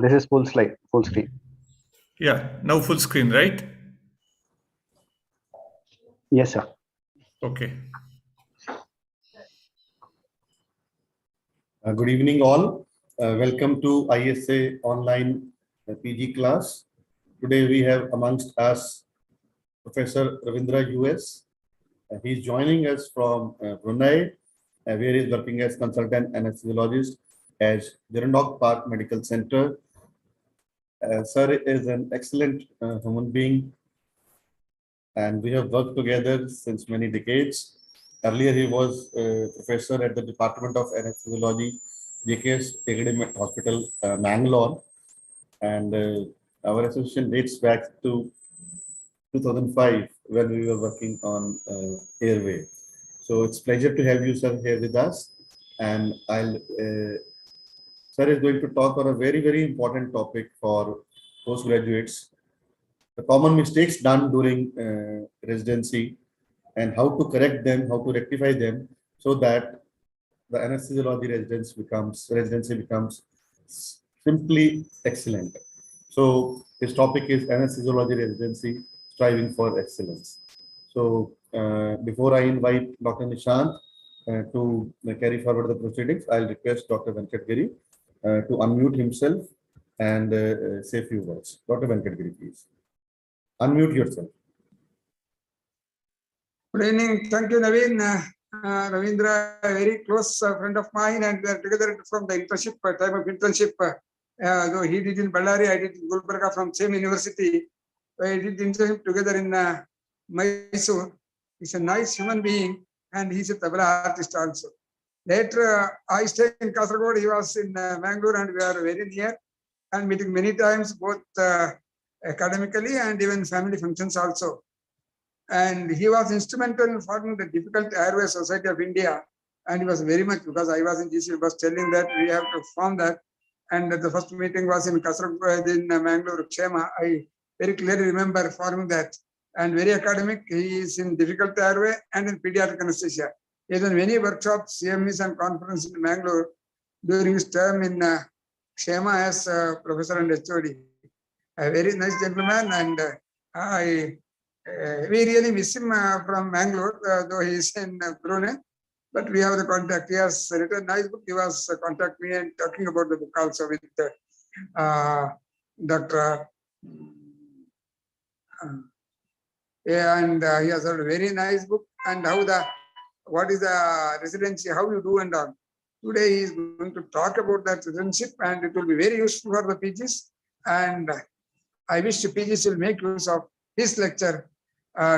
this is full screen. Yeah, now full screen, right? Yes, sir. Okay. Good evening, all. Welcome to ISA online PG class. Today we have amongst us Professor Raveendra US. He's joining us from Brunei, where he's working as consultant anesthesiologist at Jerendok Park Medical Center. Sir is an excellent human being, and we have worked together since many decades. Earlier, he was professor at the Department of Anaesthesiology, JKS Academic Hospital, Mangalore, and our association dates back to 2005 when we were working on airway. So it's pleasure to have you, sir, here with us, and sir is going to talk on a very, very important topic for postgraduates: the common mistakes done during residency and how to correct them, how to rectify them, so that the anesthesiology residency becomes simply excellent. So his topic is anesthesiology residency, striving for excellence. So before I invite Dr. Nishant to carry forward the proceedings, I'll request Dr. Venkatgiri to unmute himself and say a few words. Dr. Venkatgiri, please. Unmute yourself. Good evening. Thank you, Naveen. Raveendra, a very close friend of mine, and we are together from the internship, time of internship. Though he did in Ballari, I did in Gulbarga from same university. We did internship together in Mysore. He's a nice human being, and he's a tabla artist also. Later, I stayed in Kasaragod. He was in Mangalore, and we are very near and meeting many times, both academically and even family functions also. And he was instrumental in forming the Difficult Airway Society of India. And he was very much, because I was in GC, he was telling that we have to form that. And the first meeting was in Kasaragod, in Mangalore, Kshema. I very clearly remember forming that. And very academic, he is in Difficult Airway and in pediatric anesthesia. He has done many workshops, CMEs and conferences in Mangalore during his term in Kshema as professor and HOD. A very nice gentleman, and we really miss him from Mangalore, though he is in Brunei, but we have the contact. He has written a nice book. He was contact me and talking about the book also with Dr. And he has a very nice book, and what is the residency, how you do and all. Today he is going to talk about that citizenship, and it will be very useful for the PGs. And I wish the PGs will make use of his lecture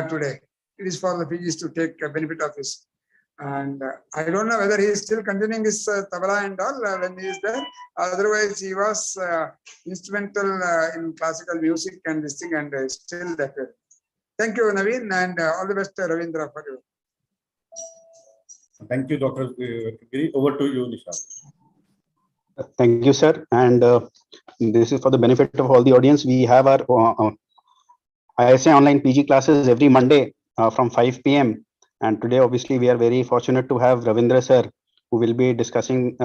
today. It is for the PGs to take benefit of this. And I don't know whether he is still continuing his tabla and all when he is there. Otherwise, he was instrumental in classical music and this thing, and still that. Thank you, Naveen, and all the best, Raveendra, for you. Thank you, Dr. Venkatgiri. Over to you, Nishant. Thank you, sir. And this is for the benefit of all the audience. We have our ISA online PG classes every Monday from 5 p.m. And today, obviously, we are very fortunate to have Raveendra sir, who will be discussing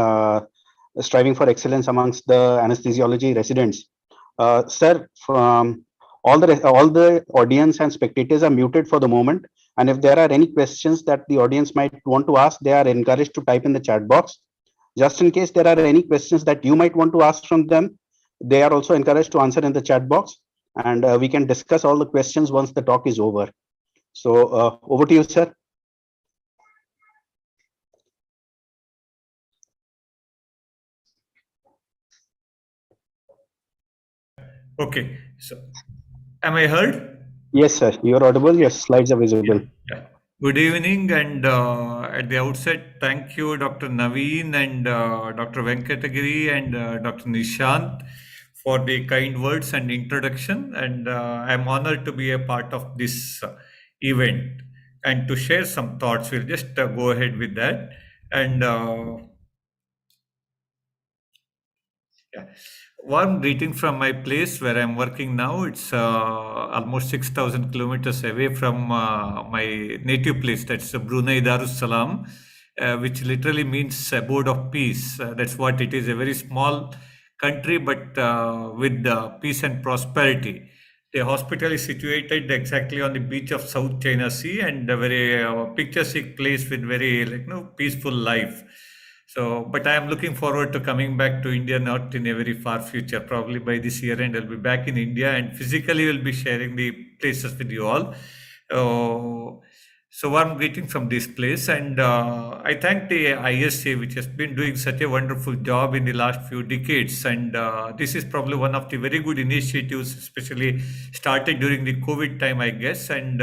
striving for excellence amongst the anesthesiology residents. Sir, from all the audience and spectators are muted for the moment. And if there are any questions that the audience might want to ask, they are encouraged to type in the chat box. Just in case there are any questions that you might want to ask from them, they are also encouraged to answer in the chat box. And we can discuss all the questions once the talk is over. So over to you, sir. Okay. So, am I heard? Yes, sir. You are audible. Your slides are visible. Yeah. Good evening, and at the outset, thank you, Dr. Naveen and Dr. Venkatgiri and Dr. Nishant for the kind words and introduction. And I'm honored to be a part of this event and to share some thoughts. We'll just go ahead with that. And yeah. Warm greeting from my place where I'm working now. It's almost 6,000 kilometers away from my native place. That's Brunei Darussalam, which literally means abode of peace. That's what it is, a very small country, but with peace and prosperity. The hospital is situated exactly on the beach of South China Sea, and a very picturesque place with very peaceful life. So, but I am looking forward to coming back to India, not in a very far future. Probably by this year end, I'll be back in India, and physically will be sharing the places with you all. Uh, so warm greeting from this place, and I thank the ISA, which has been doing such a wonderful job in the last few decades. And this is probably one of the very good initiatives, especially started during the COVID time, I guess. And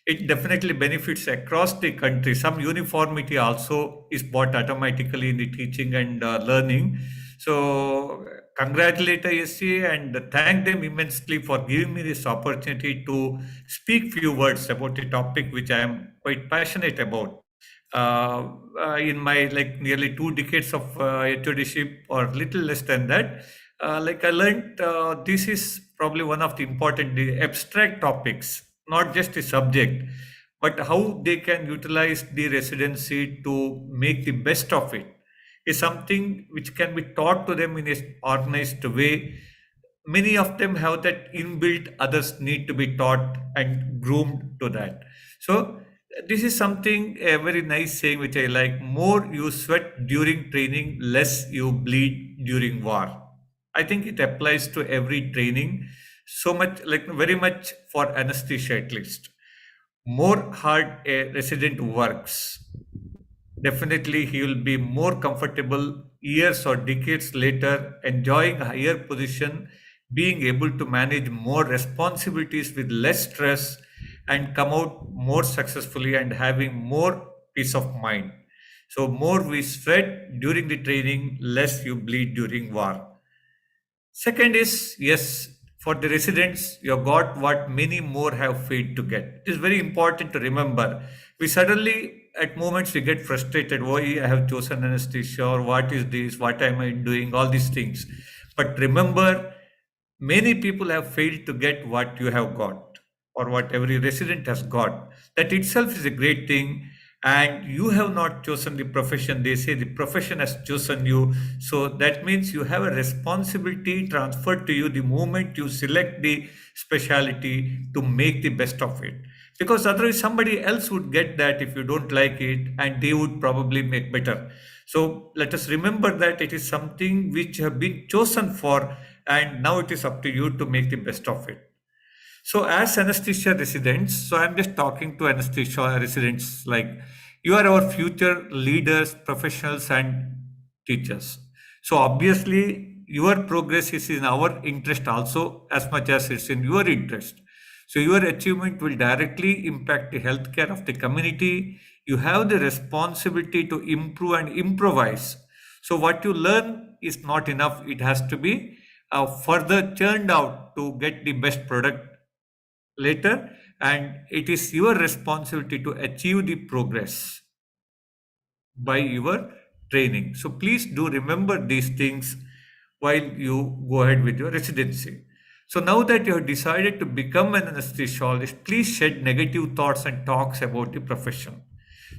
it definitely benefits across the country. Some uniformity also is brought automatically in the teaching and learning. So congratulate ISA and thank them immensely for giving me this opportunity to speak few words about a topic which I am quite passionate about. In my nearly 2 decades of HODship, or little less than that, I learned this is probably one of the important the abstract topics, not just a subject, but how they can utilize the residency to make the best of it is something which can be taught to them in a organized way. Many of them have that inbuilt, others need to be taught and groomed to that. So this is something a very nice saying which I like: more you sweat during training, less you bleed during war. I think it applies to every training, so much, like very much for anesthesia at least. More hard a resident works, definitely he will be more comfortable years or decades later, enjoying a higher position, being able to manage more responsibilities with less stress, and come out more successfully and having more peace of mind. So, more we sweat during the training, less you bleed during war. Second is, yes, for the residents, you have got what many more have failed to get. It is very important to remember. We suddenly, at moments, we get frustrated. Why I have chosen anesthesia, or what is this? What am I doing? All these things. But remember, many people have failed to get what you have got, or what every resident has got. That itself is a great thing. And you have not chosen the profession. They say the profession has chosen you. So that means you have a responsibility transferred to you the moment you select the specialty to make the best of it. Because otherwise somebody else would get that if you don't like it, and they would probably make better. So let us remember that it is something which you have been chosen for, and now it is up to you to make the best of it. So as anesthesia residents, so I'm just talking to anesthesia residents, like you are our future leaders, professionals, and teachers. So obviously your progress is in our interest also as much as it's in your interest. So your achievement will directly impact the healthcare of the community. You have the responsibility to improve and improvise. So what you learn is not enough. It has to be further churned out to get the best product later, and it is your responsibility to achieve the progress by your training. So please do remember these things while you go ahead with your residency. So now that you have decided to become an anesthesiologist, please shed negative thoughts and talks about the profession.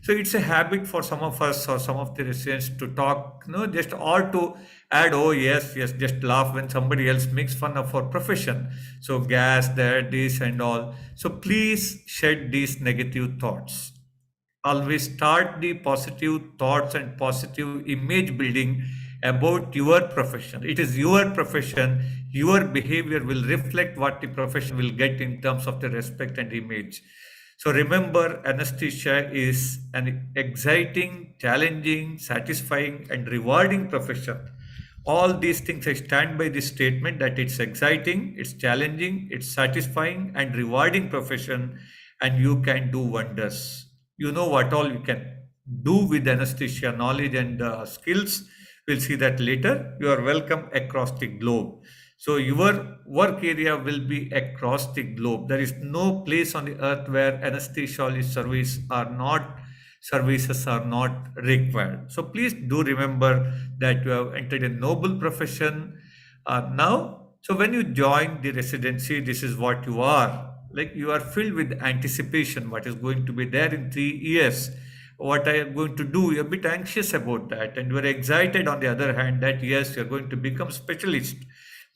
So it's a habit for some of us or some of the residents to talk, just or to add, oh yes, yes, just laugh when somebody else makes fun of our profession. So gas, that, this and all. So please shed these negative thoughts. Always start the positive thoughts and positive image building about your profession. It is your profession. Your behavior will reflect what the profession will get in terms of the respect and image. So remember, anesthesia is an exciting, challenging, satisfying, and rewarding profession. All these things, I stand by this statement that it's exciting, it's challenging, it's satisfying, and rewarding profession, and you can do wonders. You know what all you can do with anesthesia knowledge and skills. We'll see that later. You are welcome across the globe. So your work area will be across the globe. There is no place on the earth where anesthesiologist services are not required. So please do remember that you have entered a noble profession now. So when you join the residency, this is what you are. Like you are filled with anticipation, what is going to be there in 3 years. what I am going to do. You're a bit anxious about that, and you're excited on the other hand that yes, you're going to become specialist.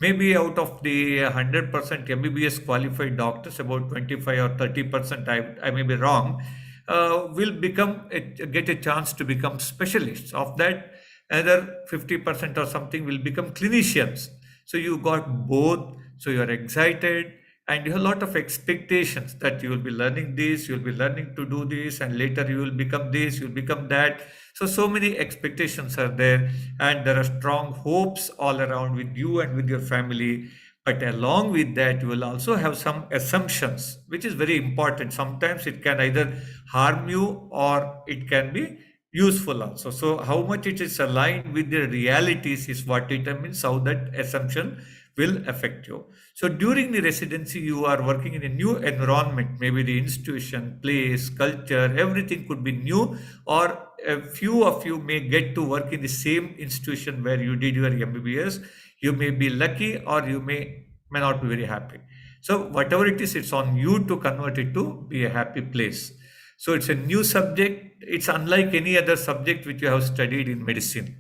Maybe out of the 100% MBBS qualified doctors, about 25 or 30%, I may be wrong, will get a chance to become specialists. Of that, another 50% or something will become clinicians. So you got both. So you're excited and you have a lot of expectations that you will be learning this, you'll be learning to do this, and later you will become this, you'll become that. So many expectations are there, and there are strong hopes all around with you and with your family. But along with that, you will also have some assumptions, which is very important. Sometimes it can either harm you or it can be useful also. So how much it is aligned with the realities is what determines how that assumption will affect you. So during the residency, you are working in a new environment, maybe the institution, place, culture, everything could be new, or a few of you may get to work in the same institution where you did your MBBS. You may be lucky or you may not be very happy. So whatever it is, it's on you to convert it to be a happy place. So it's a new subject. It's unlike any other subject which you have studied in medicine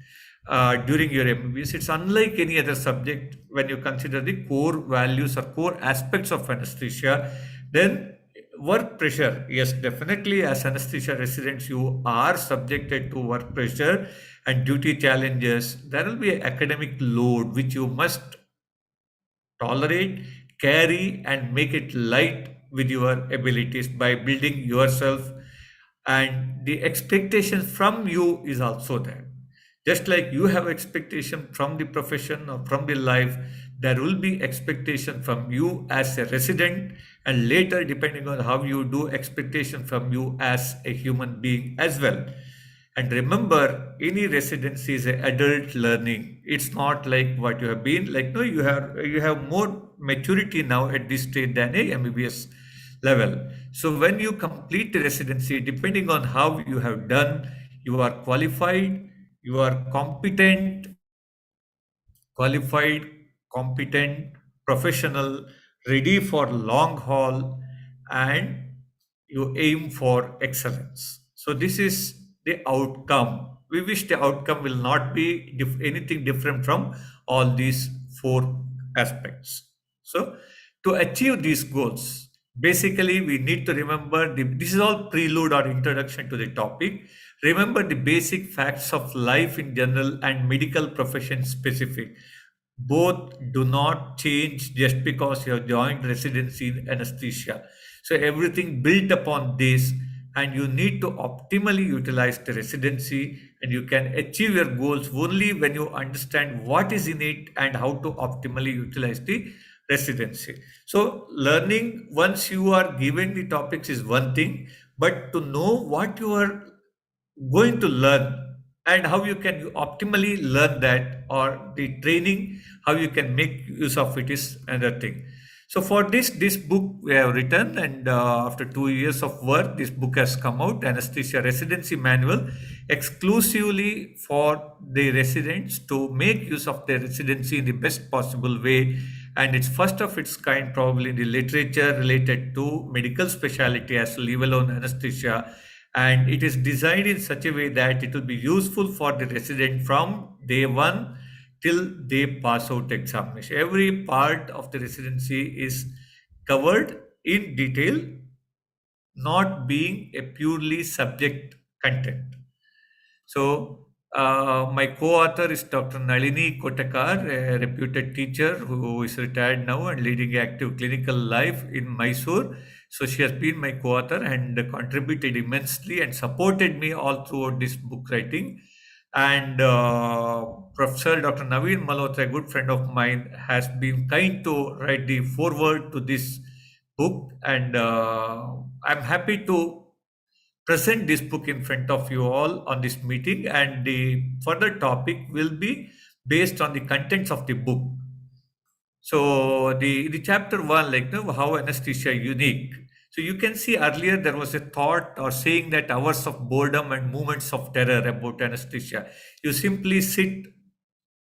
during your MBBS. It's unlike any other subject when you consider the core values or core aspects of anesthesia. Then work pressure, yes, definitely as anesthesia residents, you are subjected to work pressure and duty challenges. There will be an academic load which you must tolerate, carry, and make it light with your abilities by building yourself. And the expectation from you is also there. Just like you have expectation from the profession or from the life, there will be expectation from you as a resident, and later, depending on how you do, expectation from you as a human being as well. And remember, any residency is an adult learning. It's not like what you have been. Like no, you have more maturity now at this stage than a MBBS level. So when you complete the residency, depending on how you have done, you are qualified, you are qualified, competent, professional, ready for long haul, and you aim for excellence. So this is the outcome. We wish the outcome will not be anything different from all these four aspects. So to achieve these goals, basically we need to remember this is all prelude or introduction to the topic. Remember the basic facts of life in general and medical profession specific. Both do not change just because you have joined residency in anesthesia. So everything built upon this, and you need to optimally utilize the residency, and you can achieve your goals only when you understand what is in it and how to optimally utilize the residency. So learning once you are given the topics is one thing, but to know what you are going to learn and how you can optimally learn that, or the training how you can make use of it, is another thing. So for this book we have written, and after 2 years of work, this book has come out, Anesthesia Residency Manual, exclusively for the residents to make use of their residency in the best possible way. And it's first of its kind probably in the literature related to medical specialty as leave alone anesthesia. And it is designed in such a way that it will be useful for the resident from day one till they pass out examination. Every part of the residency is covered in detail, not being a purely subject content. So my co-author is Dr. Nalini Kotakar, a reputed teacher who is retired now and leading active clinical life in Mysore. So she has been my co-author and contributed immensely and supported me all throughout this book writing. And Professor Dr. Naveen Malhotra, a good friend of mine, has been kind to write the foreword to this book. And I'm happy to present this book in front of you all on this meeting, and the further topic will be based on the contents of the book. So the chapter one, like how anesthesia unique. So you can see earlier there was a thought or saying that hours of boredom and moments of terror about anesthesia. You simply sit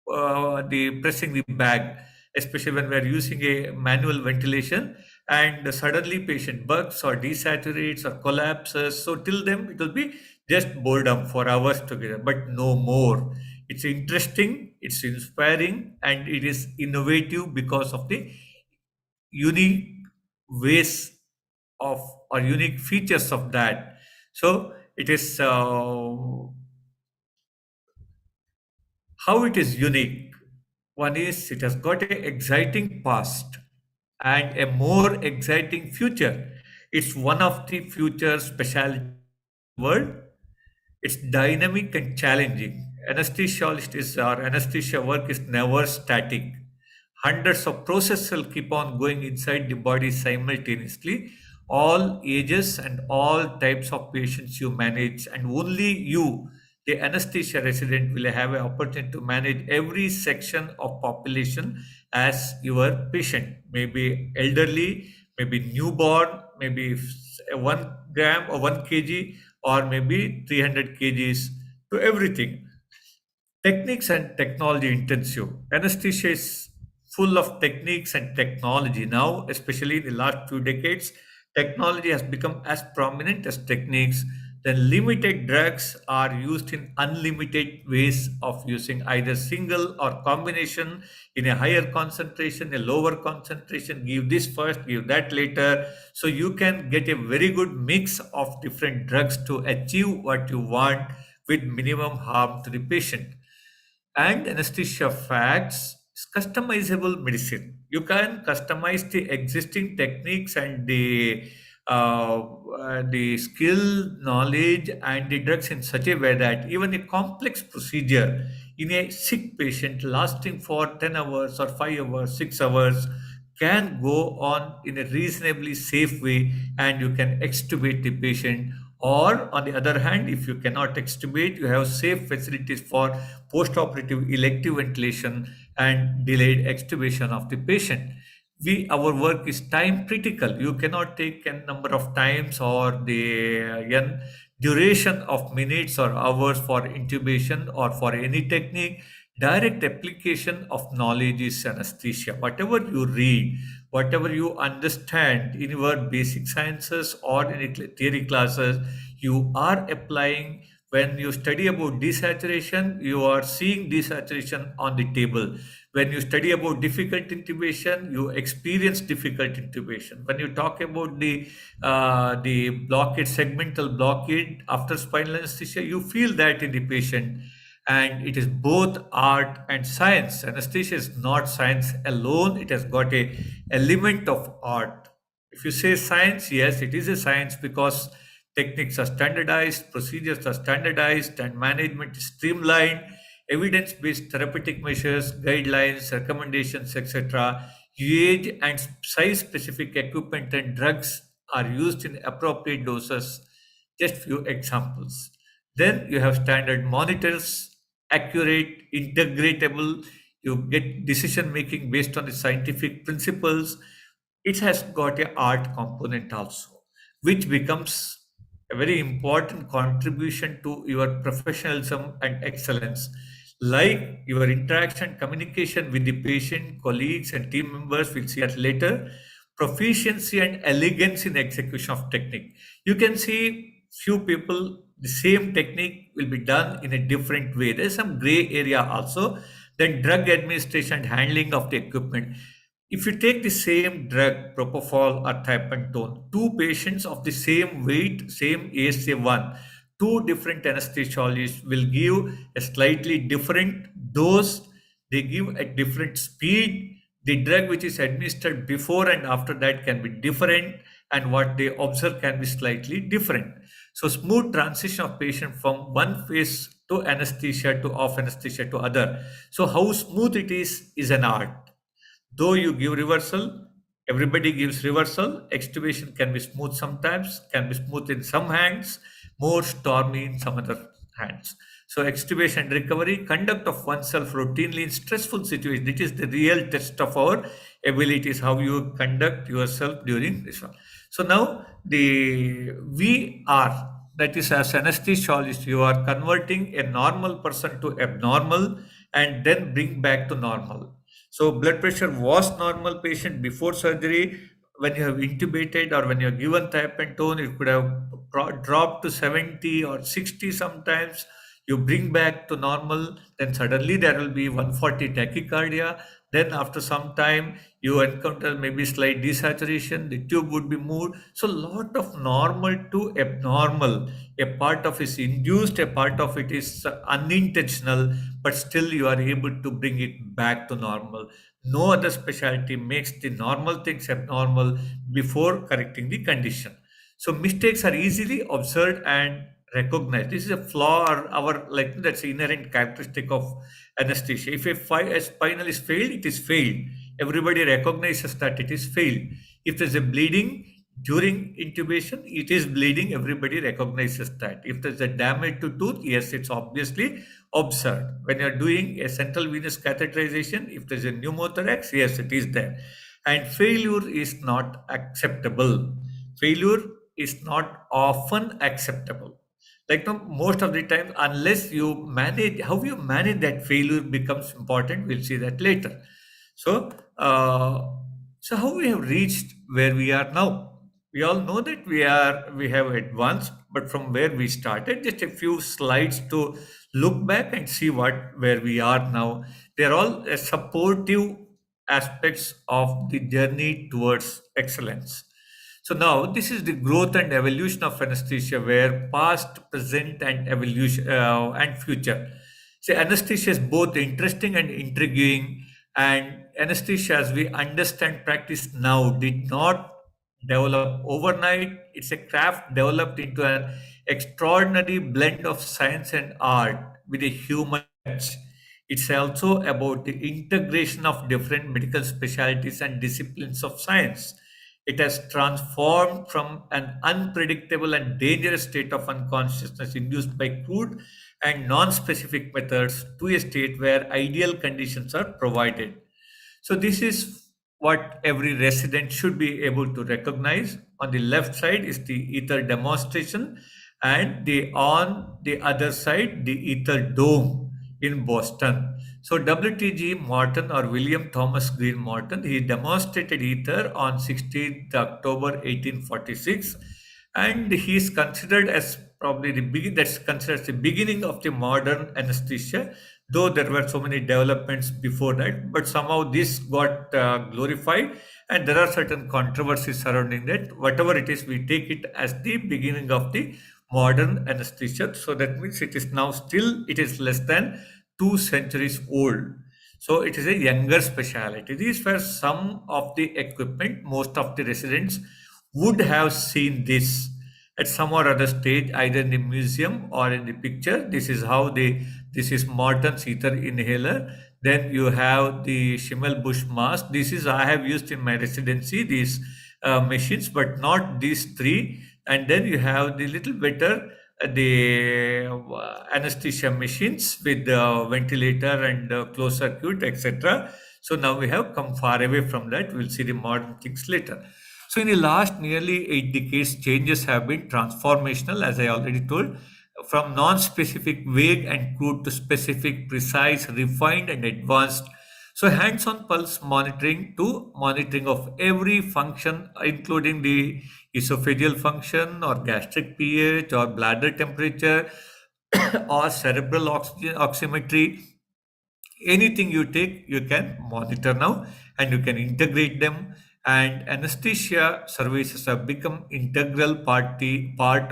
the pressing the bag, especially when we're using a manual ventilation, and suddenly patient bugs or desaturates or collapses. So till then it will be just boredom for hours together, but no more. It's interesting, it's inspiring, and it is innovative because of the unique ways of or unique features of that. So it is how it is unique. One is it has got an exciting past and a more exciting future. It's one of the future specialty world. It's dynamic and challenging. Anesthesiologist is our anesthesia work is never static. Hundreds of processes keep on going inside the body simultaneously. All ages and all types of patients you manage, and only you, the anesthesia resident, will have an opportunity to manage every section of population as your patient. Maybe elderly, maybe newborn, maybe 1 gram or 1 kg, or maybe 300 kgs, to everything. Techniques and technology intensive. Anesthesia is full of techniques and technology now, especially in the last few decades. Technology has become as prominent as techniques. Then limited drugs are used in unlimited ways of using either single or combination in a higher concentration, a lower concentration. Give this first, give that later. So you can get a very good mix of different drugs to achieve what you want with minimum harm to the patient. And anesthesia facts is customizable medicine. You can customize the existing techniques and the skill, knowledge, and the drugs in such a way that even a complex procedure in a sick patient lasting for 10 hours or 5 hours, 6 hours can go on in a reasonably safe way, and you can extubate the patient. Or on the other hand, if you cannot extubate, you have safe facilities for post-operative elective ventilation and delayed extubation of the patient. Our work is time critical. You cannot take a number of times or the duration of minutes or hours for intubation or for any technique. Direct application of knowledge is anesthesia. Whatever you read, whatever you understand in your basic sciences or in theory classes, you are applying. When you study about desaturation, you are seeing desaturation on the table. When you study about difficult intubation, you experience difficult intubation. When you talk about the blockade, segmental blockade after spinal anesthesia, you feel that in the patient. And it is both art and science. Anesthesia is not science alone, it has got a element of art. If you say science, yes, it is a science because techniques are standardized, procedures are standardized, and management is streamlined. Evidence-based therapeutic measures, guidelines, recommendations, etc. Age and size-specific equipment and drugs are used in appropriate doses. Just few examples. Then you have standard monitors, accurate, integratable. You get decision making based on the scientific principles. It has got a art component also, which becomes a very important contribution to your professionalism and excellence. Like your interaction, communication with the patient, colleagues, and team members, we'll see that later. Proficiency and elegance in execution of technique. You can see few people, the same technique will be done in a different way. There's some gray area also. Then drug administration and handling of the equipment. If you take the same drug, propofol or thiopentone, two patients of the same weight, same ASA1, two different anesthesiologists will give a slightly different dose. They give at different speed. The drug which is administered before and after that can be different, and what they observe can be slightly different. So smooth transition of patient from one phase to anesthesia to off anesthesia to other. So how smooth it is an art. Though you give reversal, everybody gives reversal. Extubation can be smooth sometimes, can be smooth in some hands, more stormy in some other hands. So extubation and recovery, conduct of oneself routinely in stressful situations. It is the real test of our abilities, how you conduct yourself during this one. So now we are, that is as anesthesiologist, you are converting a normal person to abnormal and then bring back to normal. So blood pressure was normal patient before surgery. when you have intubated or when you're given type and tone, it could have dropped to 70 or 60 sometimes. You bring back to normal, then suddenly there will be 140 tachycardia. Then after some time, you encounter maybe slight desaturation, the tube would be moved. So lot of normal to abnormal. A part of it is induced, a part of it is unintentional, but still you are able to bring it back to normal. No other specialty makes the normal things abnormal before correcting the condition. So mistakes are easily observed and recognized. This is a flaw or our like that's inherent characteristic of anesthesia. If a spinal is failed, it is failed. Everybody recognizes that it is failed. If there's a bleeding during intubation, it is bleeding. Everybody recognizes that. If there's a damage to tooth, yes, it's obviously observed. When you're doing a central venous catheterization, if there's a pneumothorax, yes, it is there. And failure is not acceptable. Failure is not often acceptable. Like most of the time, unless you manage, how you manage that failure becomes important. We'll see that later. So, so how we have reached where we are now? We all know that we have advanced, but from where we started, just a few slides to look back and see where we are now. They're all supportive aspects of the journey towards excellence. So now this is the growth and evolution of anesthesia, where past, present, and evolution and future. So anesthesia is both interesting and intriguing, and anesthesia, as we understand practice now, did not develop overnight. It's a craft developed into an extraordinary blend of science and art with a human touch. It's also about the integration of different medical specialties and disciplines of science. It has transformed from an unpredictable and dangerous state of unconsciousness induced by crude and non-specific methods to a state where ideal conditions are provided. So this is what every resident should be able to recognize. On the left side is the ether demonstration, and on the other side, the ether dome in Boston. So WTG Morton, or William Thomas Green Morton, he demonstrated ether on 16th October 1846, and he is considered as probably that's considered the beginning of the modern anesthesia, though there were so many developments before that, but somehow this got glorified, and there are certain controversies surrounding that. Whatever it is, we take it as the beginning of the modern anesthesia. So that means it is now still, it is less than 2 centuries old. So it is a younger specialty. These were some of the equipment. Most of the residents would have seen this at some or other stage, either in the museum or in the picture. This is how this is Morton's ether inhaler. Then you have the Schimmelbusch mask. This is I have used in my residency, these machines, but not these three. And then you have the little better the anesthesia machines with the ventilator and closed circuit, etc. So now we have come far away from that. We'll see the modern things later. So in the last nearly 8 decades, changes have been transformational, as I already told, from non-specific, vague and crude to specific, precise, refined and advanced. So hands-on pulse monitoring to monitoring of every function, including the esophageal function or gastric pH or bladder temperature or cerebral oxygen oximetry. Anything you take, you can monitor now, and you can integrate them. And anesthesia services have become integral part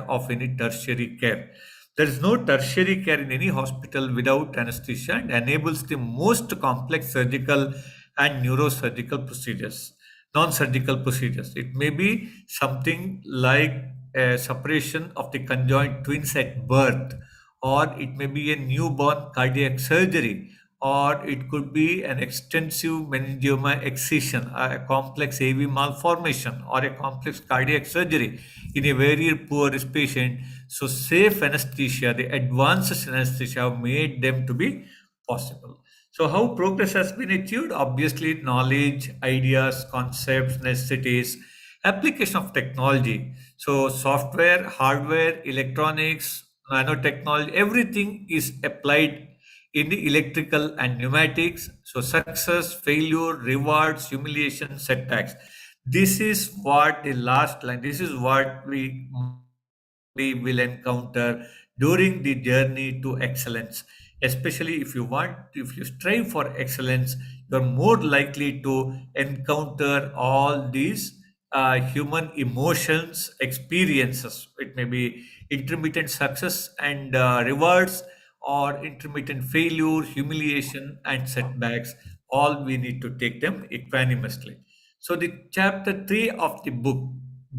of any tertiary care. There is no tertiary care in any hospital without anesthesia, and enables the most complex surgical and neurosurgical procedures, non-surgical procedures. It may be something like a separation of the conjoined twins at birth, or it may be a newborn cardiac surgery, or it could be an extensive meningioma excision, a complex AV malformation, or a complex cardiac surgery in a very poor patient. So safe anesthesia, the advances in anesthesia have made them to be possible. So how progress has been achieved? Obviously, knowledge, ideas, concepts, necessities, application of technology. So software, hardware, electronics, nanotechnology, everything is applied in the electrical and pneumatics. So success, failure, rewards, humiliation, setbacks. This is what the last line, this is what we will encounter during the journey to excellence. Especially if you strive for excellence, you're more likely to encounter all these human emotions, experiences. It may be intermittent success and rewards, or intermittent failure, humiliation, and setbacks. All we need to take them equanimously. So the chapter 3 of the book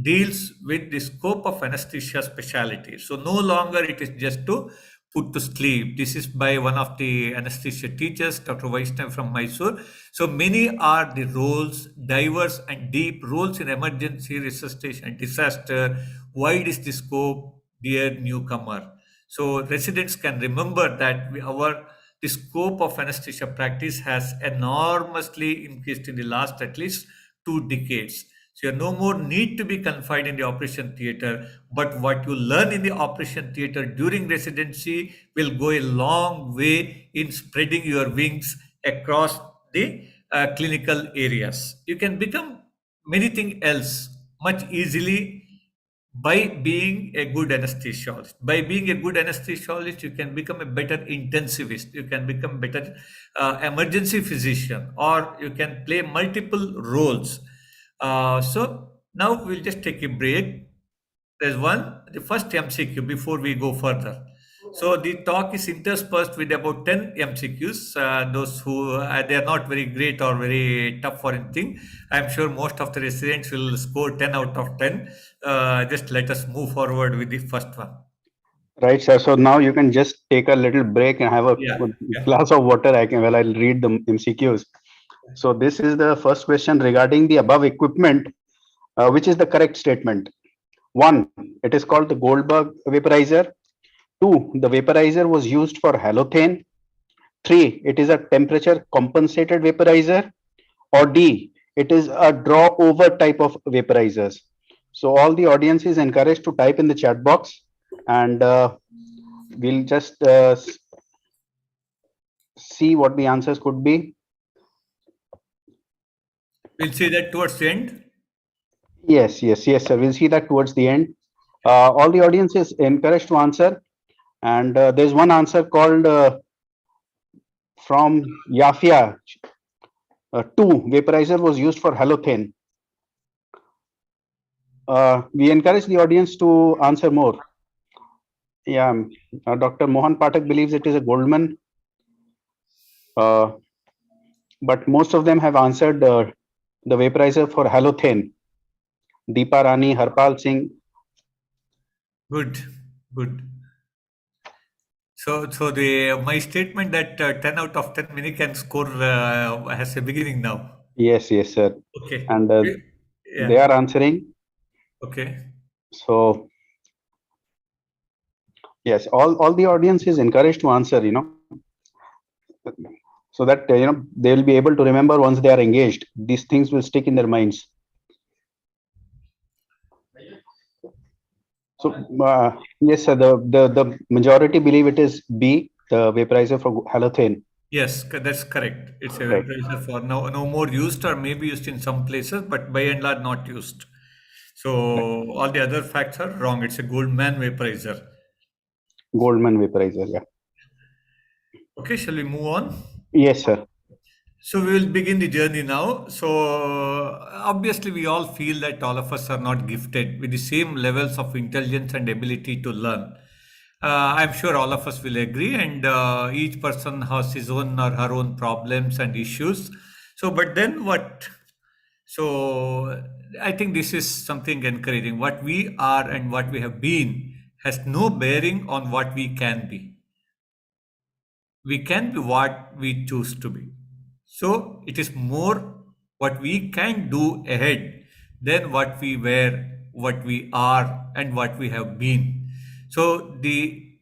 deals with the scope of anesthesia specialty. So no longer it is just to put to sleep. This is by one of the anesthesia teachers, Dr. Vaishnav from Mysore. So many are the roles, diverse and deep roles in emergency resuscitation and disaster. Wide is the scope, dear newcomer. So residents can remember that the scope of anesthesia practice has enormously increased in the last at least 2 decades. So you no more need to be confined in the operation theater, but what you learn in the operation theater during residency will go a long way in spreading your wings across the clinical areas. You can become many things else much easily by being a good anesthesiologist. By being a good anesthesiologist, you can become a better intensivist, you can become better emergency physician, or you can play multiple roles. So now we'll just take a break. There's the first MCQ before we go further. So the talk is interspersed with about 10 MCQs. Those who they are not very great or very tough or anything. I'm sure most of the residents will score 10 out of 10. Just let us move forward with the first one. Right, sir. So now you can just take a little break and have a Yeah, yeah. glass of water. I'll read the MCQs. So this is the first question regarding the above equipment, which is the correct statement. 1, it is called the Goldberg vaporizer. 2, the vaporizer was used for halothane. 3, it is a temperature compensated vaporizer. Or D, it is a draw over type of vaporizers. So all the audience is encouraged to type in the chat box, and we'll just see what the answers could be. We'll see that towards the end. Yes, sir. We'll see that towards the end. All the audience is encouraged to answer, and there's one answer called from Yafia. 2, vaporizer was used for halothane. We encourage the audience to answer more. Yeah, Dr. Mohan Pathak believes it is a Goldman, but most of them have answered the vaporizer for halothane. Deepa Rani, Harpal Singh. Good. So my statement that 10 out of 10 many can score has a beginning now. Yes, sir. Okay. And Yeah. they are answering. Okay. So yes, all the audience is encouraged to answer, so that they will be able to remember once they are engaged. These things will stick in their minds. So yes, sir, the majority believe it is B, the vaporizer for halothane. Yes, that's correct. It's a Right. vaporizer for no more used, or maybe used in some places, but by and large not used. So all the other facts are wrong. It's a Goldman vaporizer. Goldman vaporizer, yeah. Okay, shall we move on? Yes, sir. So we will begin the journey now. So obviously we all feel that all of us are not gifted with the same levels of intelligence and ability to learn. I'm sure all of us will agree, and each person has his own or her own problems and issues. So, but then what? So I think this is something encouraging. What we are and what we have been has no bearing on what we can be. We can be what we choose to be. So it is more what we can do ahead than what we were, what we are, and what we have been. So the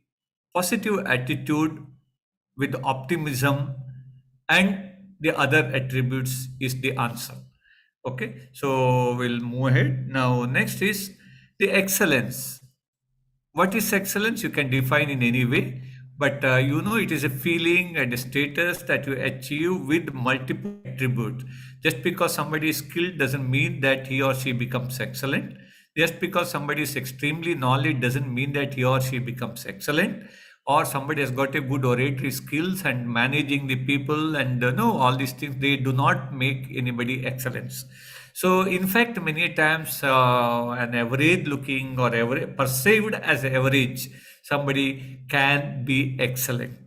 positive attitude with optimism and the other attributes is the answer. Okay, so we'll move ahead. Now, next is the excellence. What is excellence? You can define in any way, but it is a feeling and a status that you achieve with multiple attributes. Just because somebody is skilled doesn't mean that he or she becomes excellent. Just because somebody is extremely knowledge doesn't mean that he or she becomes excellent. Or somebody has got a good oratory skills and managing the people and no, all these things, they do not make anybody excellence. So in fact, many times an average looking or perceived as average, somebody can be excellent.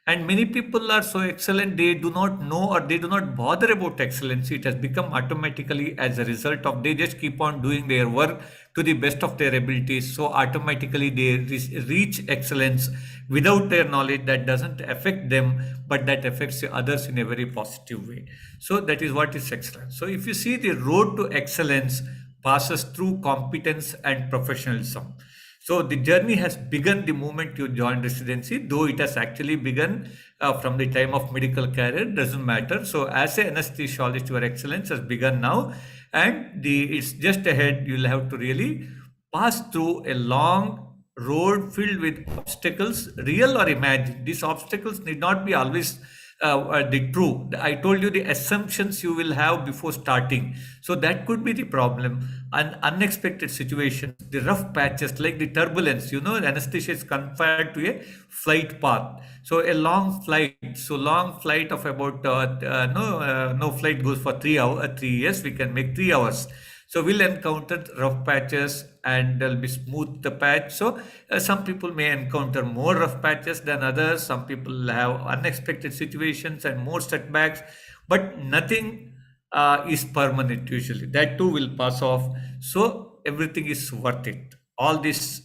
And many people are so excellent, they do not know or they do not bother about excellence. It has become automatically as a result of they just keep on doing their work to the best of their abilities. So automatically they reach excellence without their knowledge. That doesn't affect them, but that affects the others in a very positive way. So that is what is excellence. So if you see, the road to excellence passes through competence and professionalism. So the journey has begun the moment you join residency, though it has actually begun from the time of medical career, doesn't matter. So as an anesthesiologist, your excellence has begun now, and it's just ahead. You'll have to really pass through a long road filled with obstacles, real or imagined. These obstacles need not be always the true. I told you the assumptions you will have before starting. So that could be the problem. An unexpected situation, the rough patches like the turbulence, anesthesia is confined to a flight path. So a long flight, long flight of about, no flight goes for 3 hours, 3 years, we can make 3 hours. So we'll encounter rough patches and there'll be smooth the patch. So some people may encounter more rough patches than others. Some people have unexpected situations and more setbacks, but nothing is permanent usually. That too will pass off. So everything is worth it. All this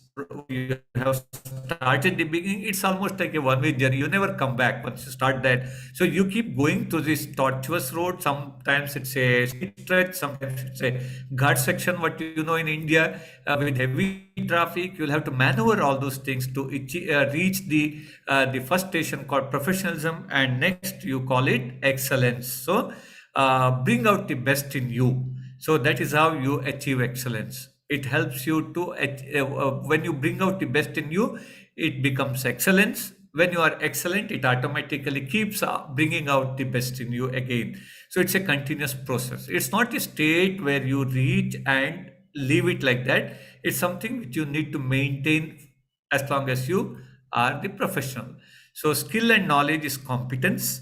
you have started the beginning, it's almost like a one-way journey. You never come back once you start that. So you keep going through this tortuous road. Sometimes it's a stretch, sometimes it's a guard section, what in India, with heavy traffic, you'll have to maneuver all those things to reach the first station called professionalism, and next you call it excellence. So bring out the best in you. So that is how you achieve excellence. It helps you to, when you bring out the best in you, it becomes excellence. When you are excellent, it automatically keeps bringing out the best in you again. So it's a continuous process. It's not a state where you reach and leave it like that. It's something which you need to maintain as long as you are the professional. So skill and knowledge is competence.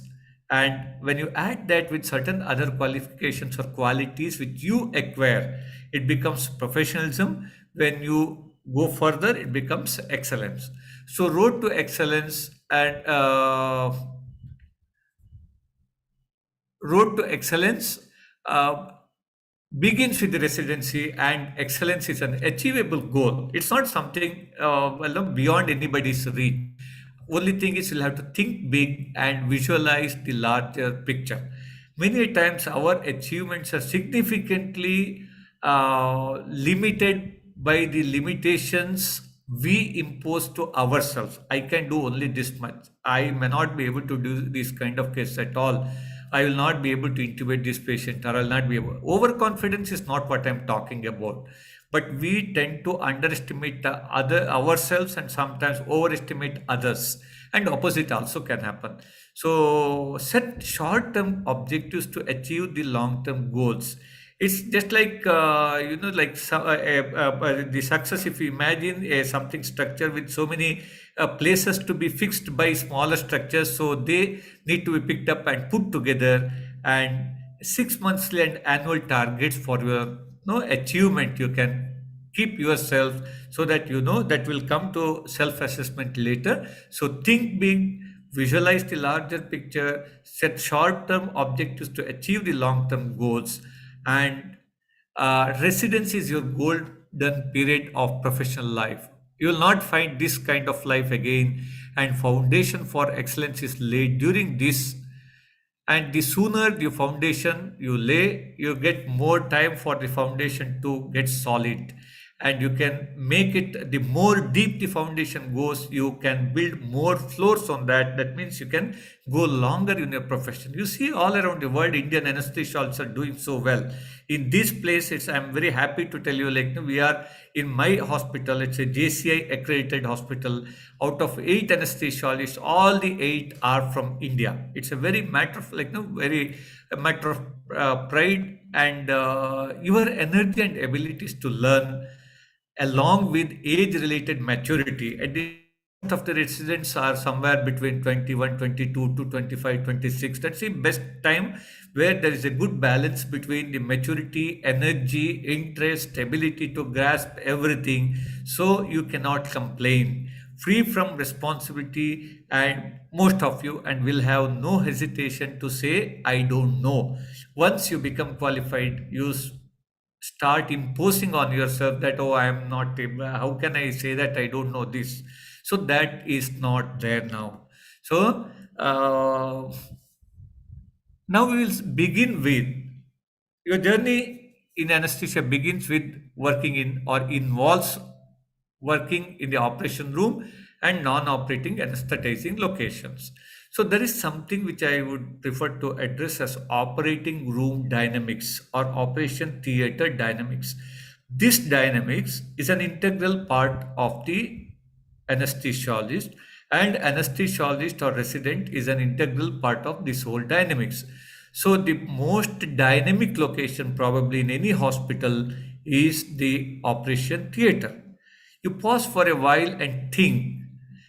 And when you add that with certain other qualifications or qualities which you acquire, it becomes professionalism. When you go further, it becomes excellence. So road to excellence and road to excellence begins with the residency, and excellence is an achievable goal. It's not something beyond anybody's reach. Only thing is you'll have to think big and visualize the larger picture. Many times our achievements are significantly limited by the limitations we impose to ourselves. I can do only this much. I may not be able to do this kind of case at all. I will not be able to intubate this patient, or I will not be able. Overconfidence is not what I'm talking about. But we tend to underestimate ourselves and sometimes overestimate others. And opposite also can happen. So set short-term objectives to achieve the long-term goals. It's just like the success. If you imagine something structure with so many places to be fixed by smaller structures, so they need to be picked up and put together. And 6 monthly and annual targets for your achievement you can keep yourself, so that that will come to self-assessment later. So think big, visualize the larger picture, set short-term objectives to achieve the long-term goals. And residency is your golden period of professional life. You will not find this kind of life again, and foundation for excellence is laid during this. And the sooner the foundation you lay, you get more time for the foundation to get solid. and you can make it, the more deep the foundation goes, you can build more floors on that. That means you can go longer in your profession. You see all around the world, Indian anesthesiologists are doing so well. In this place, I'm very happy to tell you, like, we are in my hospital, it's a JCI accredited hospital. Out of 8 anesthesiologists, all the 8 are from India. It's a very matter of, like, very a matter of pride, and your energy and abilities to learn, along with age-related maturity. At the most of the residents are somewhere between 21, 22 to 25, 26. That's the best time where there is a good balance between the maturity, energy, interest, ability to grasp everything. So you cannot complain. Free from responsibility, and most of you, and will have no hesitation to say, I don't know. Once you become qualified, you start imposing on yourself that, oh, I am not able, how can I say that I don't know this? So that is not there now. So now we will begin with your journey in anesthesia begins with working in, or involves working in the operation room and non-operating anesthetizing locations. So there is something which I would prefer to address as operating room dynamics or operation theater dynamics. This dynamics is an integral part of the anesthesiologist, and anesthesiologist or resident is an integral part of this whole dynamics. So the most dynamic location probably in any hospital is the operation theater. You pause for a while and think.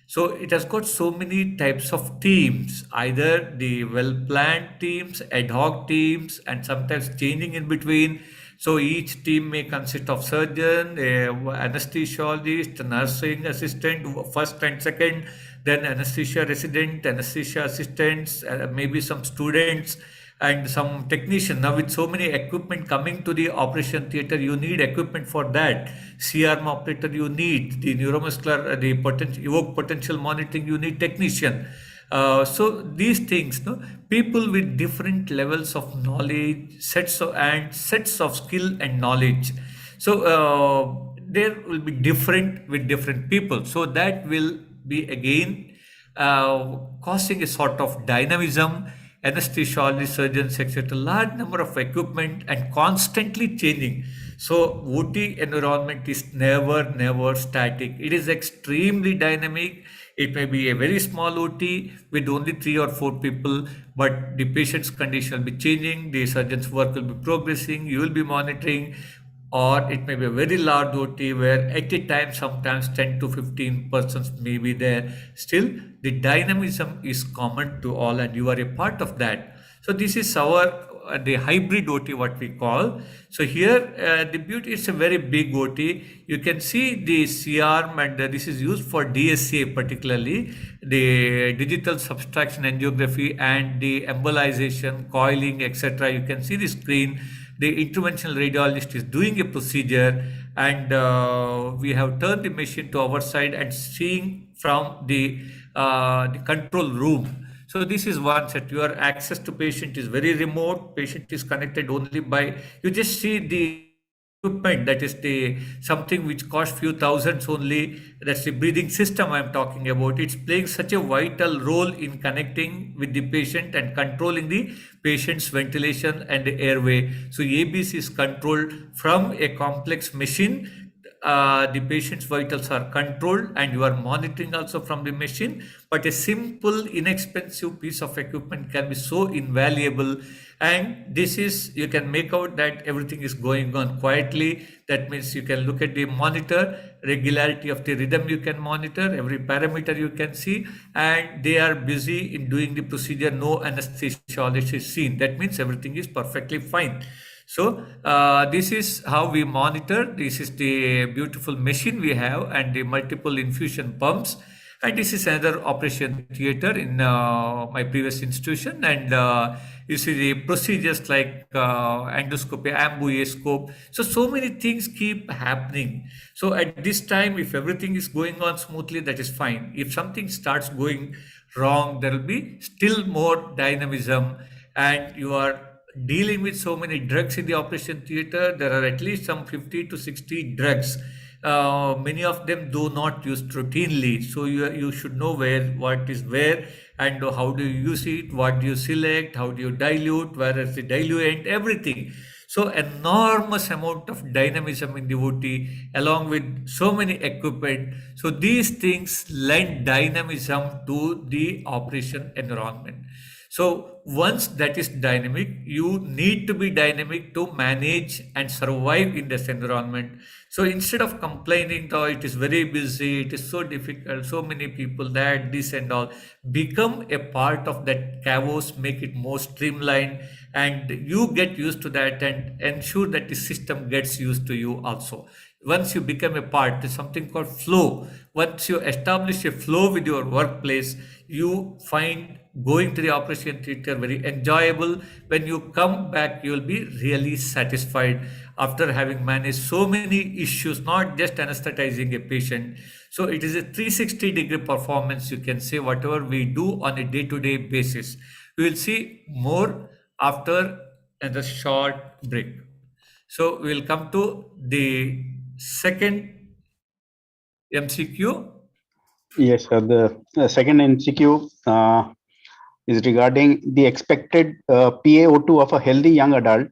So it has got so many types of teams, either the well-planned teams, ad hoc teams, and sometimes changing in between. So each team may consist of surgeon, anesthesiologist, nursing assistant, first and second, then anesthesia resident, anesthesia assistants, maybe some students, and some technician. Now with so many equipment coming to the operation theater, you need equipment for that. C-arm operator you need, the neuromuscular, the evoked potential monitoring, you need technician. So these things, no, people with different levels of knowledge, sets of skill and knowledge. So there will be different with different people. So that will be again causing a sort of dynamism. Anesthesiologists, surgeons, etc. Large number of equipment and constantly changing. So OT environment is never static. It is extremely dynamic. It may be a very small OT with only 3 or 4 people, but the patient's condition will be changing. The surgeon's work will be progressing. You will be monitoring. Or it may be a very large OT where at a time sometimes 10 to 15 persons may be there. Still, the dynamism is common to all, and you are a part of that. So this is our the hybrid OT, what we call. So here the beauty is a very big OT. You can see the C-arm, and this is used for DSA, particularly the digital subtraction angiography and the embolization, coiling, etc. You can see the screen. The interventional radiologist is doing a procedure, and we have turned the machine to our side and seeing from the control room. So this is one set. Your access to patient is very remote. Patient is connected only by, you just see the equipment, that is the something which costs few thousands only. That's the breathing system I'm talking about. It's playing such a vital role in connecting with the patient and controlling the patient's ventilation and the airway. So ABC is controlled from a complex machine. The patient's vitals are controlled, and you are monitoring also from the machine. But a simple, inexpensive piece of equipment can be so invaluable. And this is, you can make out that everything is going on quietly. That means you can look at the monitor, regularity of the rhythm you can monitor, every parameter you can see, and they are busy in doing the procedure. No anesthesiologist is seen. That means everything is perfectly fine. So this is how we monitor. This is the beautiful machine we have, and the multiple infusion pumps. And this is another operation theater in my previous institution. And you see the procedures like endoscopy, ambuoscope. So many things keep happening. So at this time, if everything is going on smoothly, that is fine. If something starts going wrong, there will be still more dynamism, and you are dealing with so many drugs in the operation theater. There are at least some 50 to 60 drugs. many of them do not use routinely. So you should know what is where, and how do you use it, what do you select, how do you dilute, where is the diluent, everything. So enormous amount of dynamism in the OT, along with so many equipment. So these things lend dynamism to the operation environment. So once that is dynamic, you need to be dynamic to manage and survive in this environment. So instead of complaining, though it is very busy, it is so difficult, so many people, that, this and all, become a part of that chaos, make it more streamlined, and you get used to that and ensure that the system gets used to you also. Once you become a part, there's something called flow. Once you establish a flow with your workplace, you find going to the operation theater very enjoyable. When you come back, you will be really satisfied after having managed so many issues, not just anesthetizing a patient. So it is a 360-degree performance, you can say, whatever we do on a day-to-day basis. We will see more after a short break. So we will come to the second MCQ. Yes, sir. The second MCQ is regarding the expected PaO2 of a healthy young adult,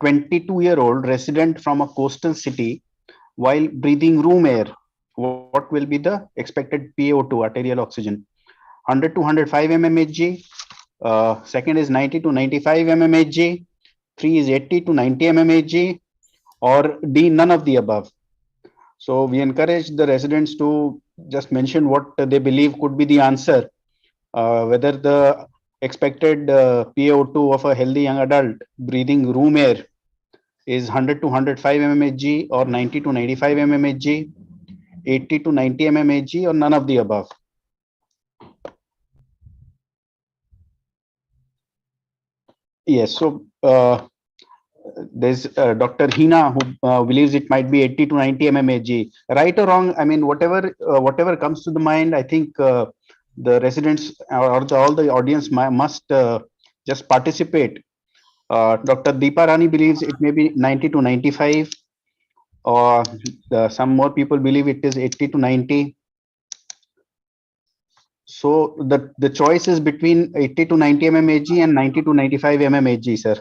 22-year-old resident from a coastal city, while breathing room air. What will be the expected PaO2, arterial oxygen? 100 to 105 mmHg. Second is 90 to 95 mmHg. 3 is 80 to 90 mmHg. Or D, none of the above. So we encourage the residents to just mention what they believe could be the answer, whether the expected PaO2 of a healthy young adult breathing room air is 100 to 105 mmHg or 90 to 95 mmHg, 80 to 90 mmHg, or none of the above. Yes, so there's Dr. Hina who believes it might be 80 to 90 mmHg. Right or wrong, I mean, whatever comes to the mind, I think the residents or all the audience must just participate. Dr. Deepa Rani believes it may be 90 to 95, or some more people believe it is 80 to 90. So the choice is between 80 to 90 mmHg and 90 to 95 mmHg, sir.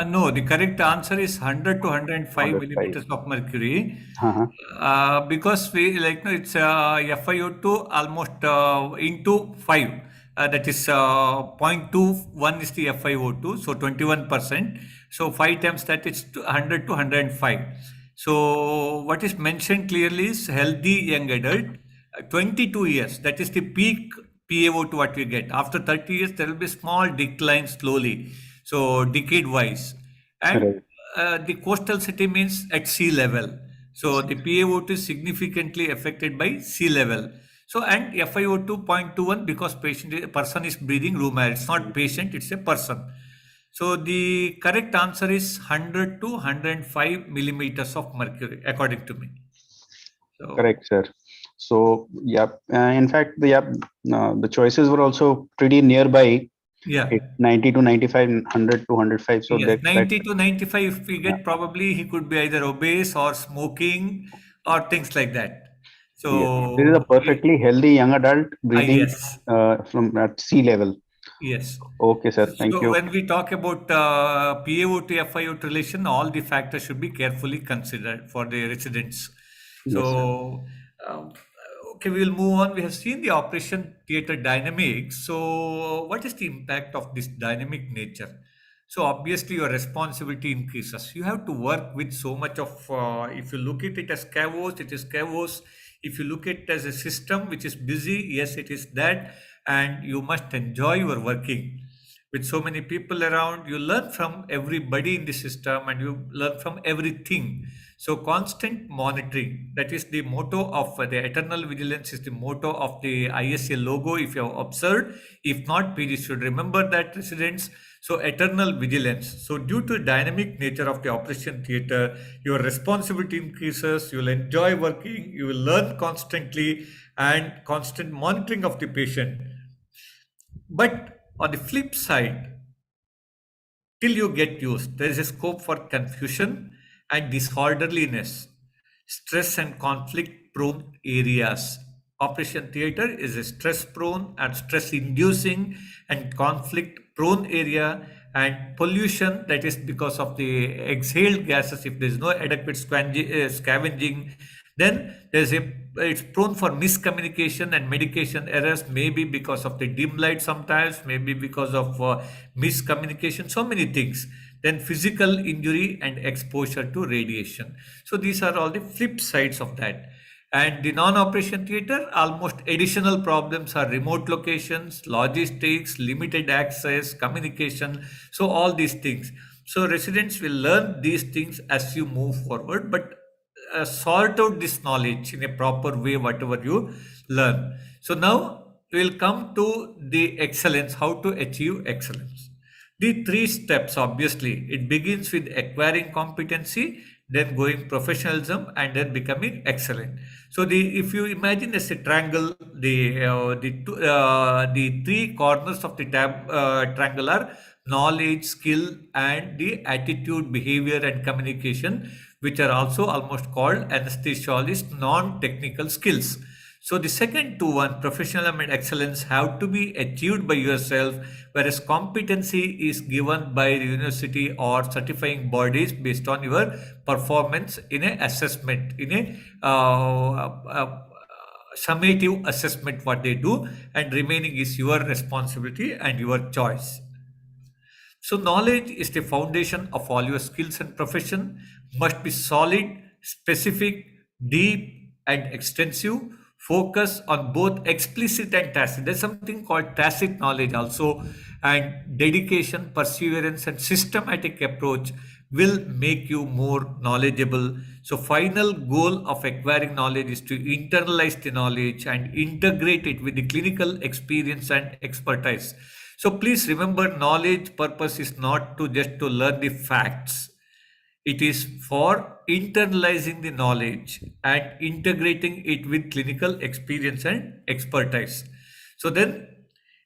No, the correct answer is 100 to 105 105. millimeters of mercury. Uh-huh. Because we like no, it's FiO2 almost into 5. That is 0.21 is the FiO2, so 21%. So 5 times that is 100 to 105. So what is mentioned clearly is healthy young adult, 22 years. That is the peak PaO2 what we get. After 30 years, there will be small decline slowly. So decade wise, and the coastal city means at sea level. So the PaO2 is significantly affected by sea level. So and FiO2 0.21 because person is breathing room air. It's not patient, it's a person. So the correct answer is 100 to 105 millimeters of mercury, according to me. So, correct, sir. So yeah, in fact, the choices were also pretty nearby. yeah. 90 to 95, 100 to 105. So Yes, 90 to 95, if we get, probably he could be either obese or smoking or things like that. yes, this is a So, perfectly healthy young adult breathing yes, from at sea level. yes. Okay, sir. Thank So you. when we talk about PaO to FiO2 relation, all the factors should be carefully considered for the residents. Yes, sir. So, um, okay, we will move on. We have seen the operation theater dynamics. So, what is the impact of this dynamic nature? So, obviously, your responsibility increases. You have to work with so much of, if you look at it as chaos, it is chaos. If you look at it as a system which is busy, yes, it is that. And you must enjoy your working with so many people around. You learn from everybody in the system and you learn from everything. So constant monitoring, that is the motto of the eternal vigilance, is the motto of the ISA logo, if you have observed. If not, please should remember that, residents. So eternal vigilance. So due to dynamic nature of the operation theater, your responsibility increases, you will enjoy working, you will learn constantly, and constant monitoring of the patient. But on the flip side, till you get used, there is a scope for confusion and disorderliness. stress and conflict prone areas. Operation theater is a stress prone and stress inducing and conflict prone area, and pollution, that is because of the exhaled gases. If there is no adequate scavenging, then there's a it's prone for miscommunication and medication errors, maybe because of the dim light sometimes, maybe because of miscommunication, so many things. Then physical injury and exposure to radiation. So these are all the flip sides of that. And the non-operation theater, almost additional problems are remote locations, logistics, limited access, communication, so all these things. So residents will learn these things as you move forward, but sort out this knowledge in a proper way, whatever you learn. So now we will come to the excellence, how to achieve excellence. The three steps, obviously, it begins with acquiring competency, then going professionalism, and then becoming excellent. So if you imagine as a triangle, the three corners of the triangle are knowledge, skill, and the attitude, behavior, and communication, which are also almost called anesthesiologist non-technical skills. So the second two, one, professionalism and excellence, have to be achieved by yourself, whereas competency is given by the university or certifying bodies based on your performance in a assessment, in a summative assessment what they do, and remaining is your responsibility and your choice. So knowledge is the foundation of all your skills, and profession must be solid, specific, deep, and extensive. Focus on both explicit and tacit. There's something called tacit knowledge also, and dedication, perseverance, and systematic approach will make you more knowledgeable. So final goal of acquiring knowledge is to internalize the knowledge and integrate it with the clinical experience and expertise. So please remember, knowledge purpose is not to just to learn the facts. It is for internalizing the knowledge and integrating it with clinical experience and expertise. So then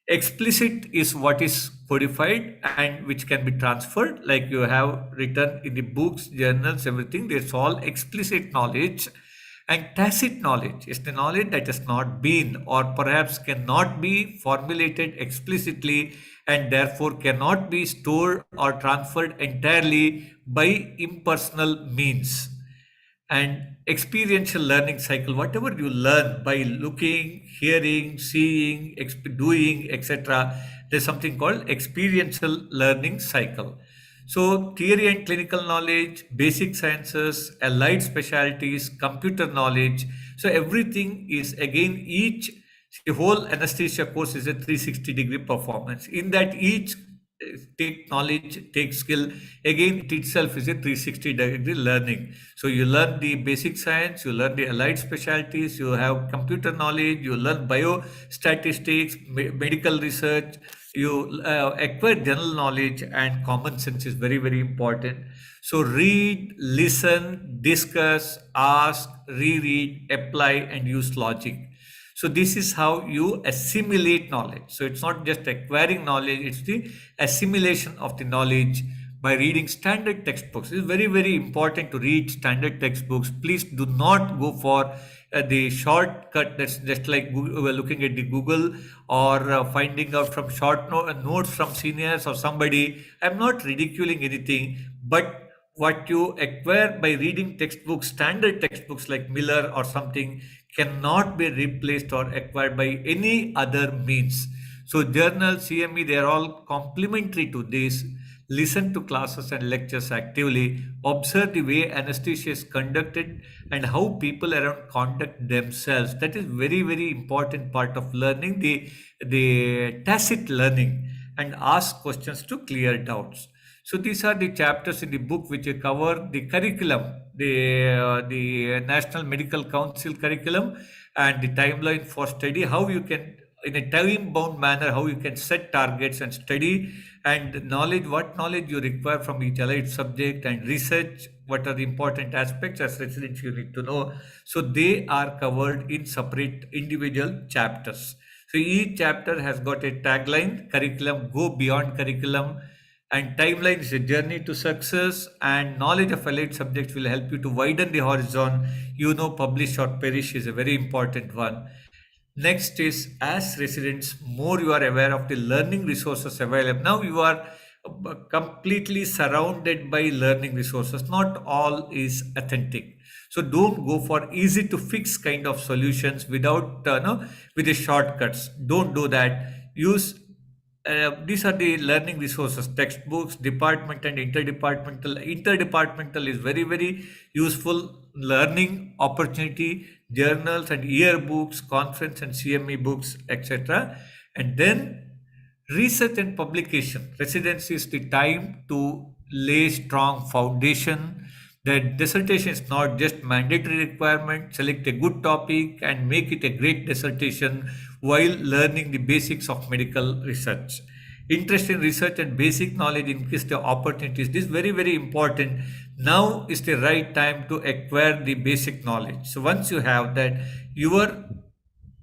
explicit is what is codified and which can be transferred, like you have written in the books, journals, everything. It's all explicit knowledge. And tacit knowledge is the knowledge that has not been or perhaps cannot be formulated explicitly, and therefore cannot be stored or transferred entirely by impersonal means. And experiential learning cycle, whatever you learn by looking, hearing, seeing, doing, etc., there's something called experiential learning cycle. So theory and clinical knowledge, basic sciences, allied specialties, computer knowledge. So everything is, again, the whole anesthesia course is a 360-degree performance. In that, each take knowledge, take skill, again, it itself is a 360-degree learning. So you learn the basic science, you learn the allied specialties, you have computer knowledge, you learn biostatistics, medical research, you acquire general knowledge, and common sense is very, very important. So read, listen, discuss, ask, reread, apply, and use logic. So this is how you assimilate knowledge. So it's not just acquiring knowledge, it's the assimilation of the knowledge by reading standard textbooks. It's very, very important to read standard textbooks. Please do not go for the shortcut that's just like looking at the Google or finding out from short notes from seniors or somebody. I'm not ridiculing anything, but what you acquire by reading textbooks, standard textbooks like Miller or something, cannot be replaced or acquired by any other means. So journal, CME, they are all complementary to this. Listen to classes and lectures actively. Observe the way anesthesia is conducted and how people around conduct themselves. That is very, very important part of learning, the tacit learning, and ask questions to clear doubts. So these are the chapters in the book which cover the curriculum, the National Medical Council curriculum, and the timeline for study, how you can, in a time-bound manner, how you can set targets and study, and knowledge, what knowledge you require from each allied subject, and research, what are the important aspects as residents you need to know. So they are covered in separate individual chapters. So each chapter has got a tagline: curriculum, go beyond curriculum, And timeline is a journey to success, and knowledge of allied subjects will help you to widen the horizon. Publish or perish is a very important one. Next is, as residents, more you are aware of the learning resources available. Now you are completely surrounded by learning resources. Not all is authentic. So don't go for easy to fix kind of solutions without, with the shortcuts. Don't do that. Use these are the learning resources, textbooks, department and interdepartmental. Interdepartmental is very, very useful learning opportunity, journals and yearbooks, conference and CME books, etc. And then research and publication. Residency is the time to lay strong foundation. The dissertation is not just mandatory requirement. Select a good topic and make it a great dissertation while learning the basics of medical research. Interest in research and basic knowledge increase the opportunities. This is very, very important. Now is the right time to acquire the basic knowledge. So once you have that, your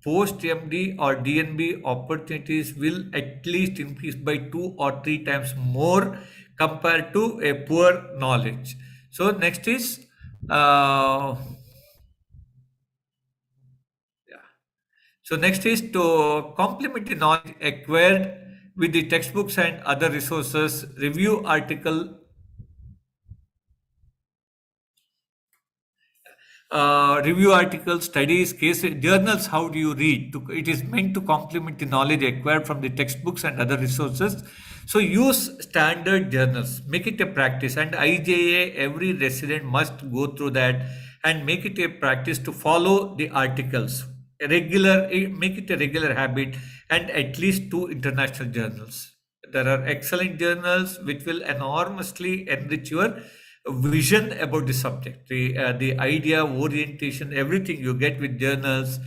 post MD or DNB opportunities will at least increase by 2 or 3 times more compared to a poor knowledge. So next is to complement the knowledge acquired with the textbooks and other resources. Review articles, studies, cases, journals. How do you read? It is meant to complement the knowledge acquired from the textbooks and other resources. So use standard journals, make it a practice, and IJA, every resident must go through that and make it a practice to follow the articles. Make it a regular habit, and at least 2 international journals. There are excellent journals which will enormously enrich your vision about the subject, the idea, orientation, everything you get with journals.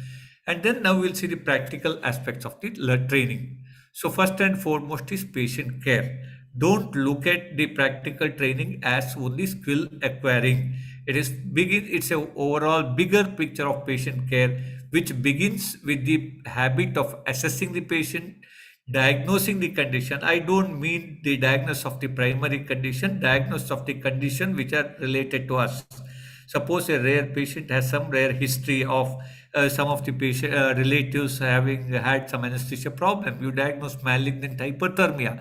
And then now we'll see the practical aspects of the training. So first and foremost is patient care. Don't look at the practical training as only skill acquiring. It's a overall bigger picture of patient care, which begins with the habit of assessing the patient, diagnosing the condition. I don't mean the diagnosis of the primary condition, diagnosis of the condition which are related to us. Suppose a rare patient has some rare history of some of the patient relatives having had some anesthesia problem. You diagnose malignant hyperthermia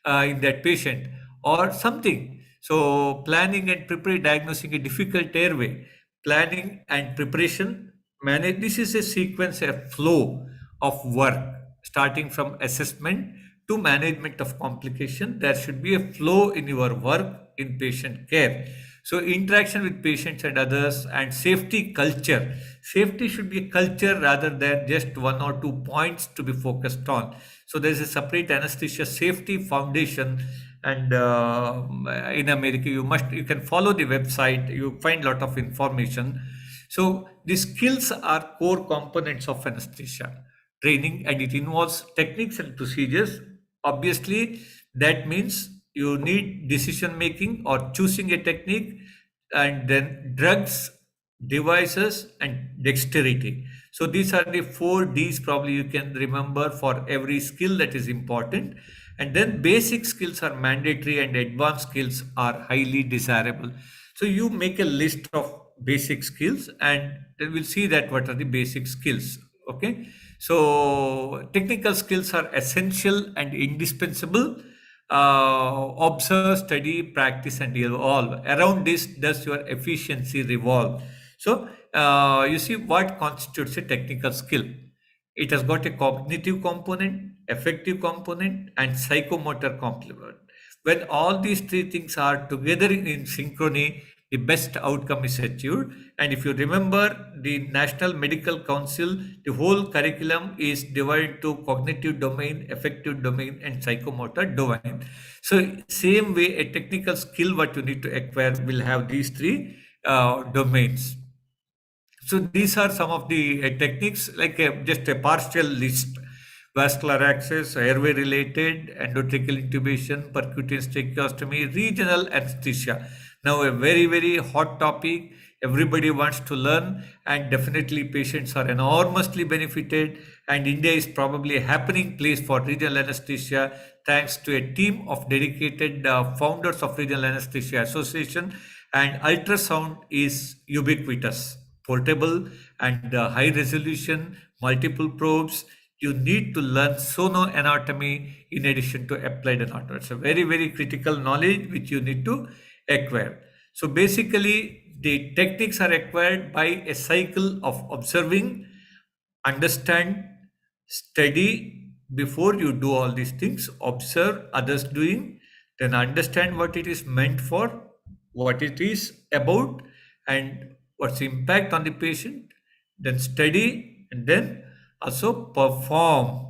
in that patient or something. So planning and preparing, diagnosing a difficult airway, planning and preparation, manage. This is a sequence, a flow of work, starting from assessment to management of complication. There should be a flow in your work in patient care. So interaction with patients and others, and safety culture. Safety should be a culture rather than just 1 or 2 points to be focused on. So there's a separate anesthesia safety foundation, and in America you can follow the website. You find a lot of information. So the skills are core components of anesthesia training, and it involves techniques and procedures. Obviously, that means you need decision making or choosing a technique, and then drugs, devices, and dexterity. So these are the 4 Ds probably you can remember for every skill that is important. And then basic skills are mandatory and advanced skills are highly desirable. So you make a list of basic skills, and then we'll see that what are the basic skills. Okay. So technical skills are essential and indispensable. Observe, study, practice, and evolve. Around this does your efficiency revolve. So you see what constitutes a technical skill. It has got a cognitive component, affective component, and psychomotor component. When all these 3 things are together in synchrony, the best outcome is achieved. And if you remember, the National Medical Council, the whole curriculum is divided into cognitive domain, affective domain, and psychomotor domain. So same way, a technical skill what you need to acquire will have these 3 domains. So these are some of the techniques, like just a partial list: vascular access, airway related, endotracheal intubation, percutaneous tracheostomy, regional anesthesia. Now a very, very hot topic. Everybody wants to learn, and definitely patients are enormously benefited. And India is probably a happening place for regional anesthesia. thanks to a team of dedicated founders of Regional Anesthesia Association, and ultrasound is ubiquitous, portable, and high resolution, multiple probes. You need to learn sonoanatomy in addition to applied anatomy. It's a very, very critical knowledge which you need to acquire. So basically, the techniques are acquired by a cycle of observing, understand, study before you do all these things, observe others doing, then understand what it is meant for, what it is about, and what's the impact on the patient, then study, and then also perform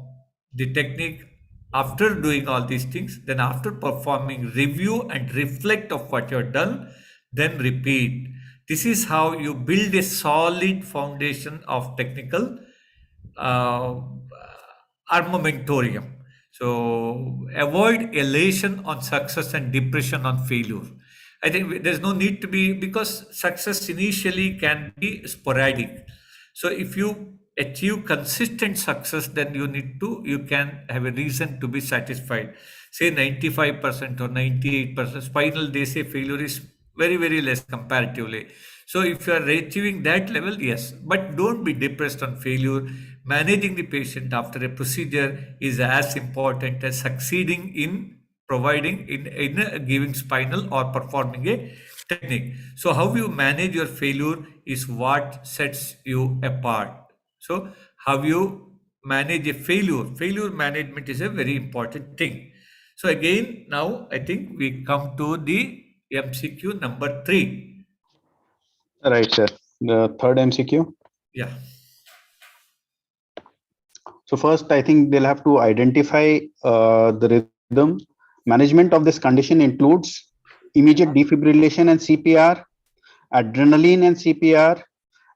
the technique after doing all these things. Then after performing, review and reflect of what you've done, then repeat. This is how you build a solid foundation of technical uh, armamentorium. So avoid elation on success and depression on failure. I think there's no need to be, because success initially can be sporadic. So if you achieve consistent success, then you can have a reason to be satisfied. Say 95% or 98%. Spinal, they say failure is very, very less comparatively. So if you are achieving that level, yes, but don't be depressed on failure. Managing the patient after a procedure is as important as succeeding in providing in giving spinal or performing a technique. So how you manage your failure is what sets you apart. So how you manage a failure management is a very important thing. So again, now I think we come to the MCQ number 3. Right, sir. The third MCQ. Yeah. So first, I think they'll have to identify the rhythm. Management of this condition includes immediate defibrillation and CPR, adrenaline and CPR,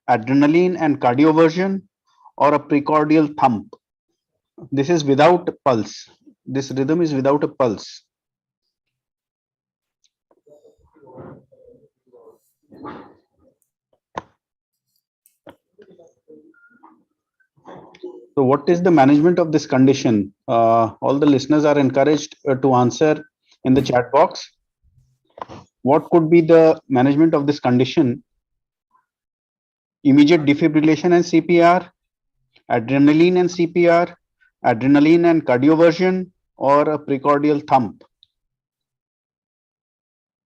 adrenaline and cardioversion, or a precordial thump. This is without pulse. This rhythm is without a pulse. So what is the management of this condition? All the listeners are encouraged to answer in the chat box. What could be the management of this condition? Immediate defibrillation and CPR, adrenaline and CPR, adrenaline and cardioversion, or a precordial thump.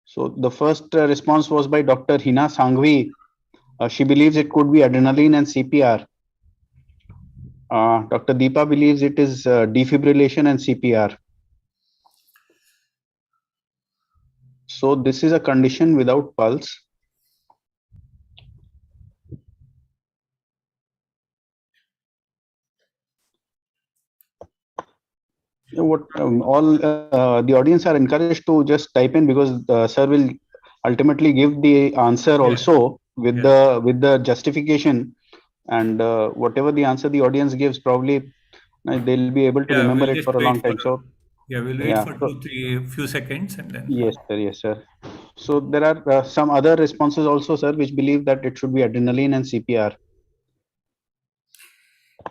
So the first response was by Dr. Hina Sanghvi. She believes it could be adrenaline and CPR. Dr. Deepa believes it is defibrillation and CPR. So this is a condition without pulse. What all the audience are encouraged to just type in, because sir will ultimately give the answer also with the justification, and whatever the answer the audience gives, probably they'll be able to remember we'll it for a long time. So we'll wait for 2-3 seconds and then. Yes, sir. Yes, sir. So there are some other responses also, sir, which believe that it should be adrenaline and CPR.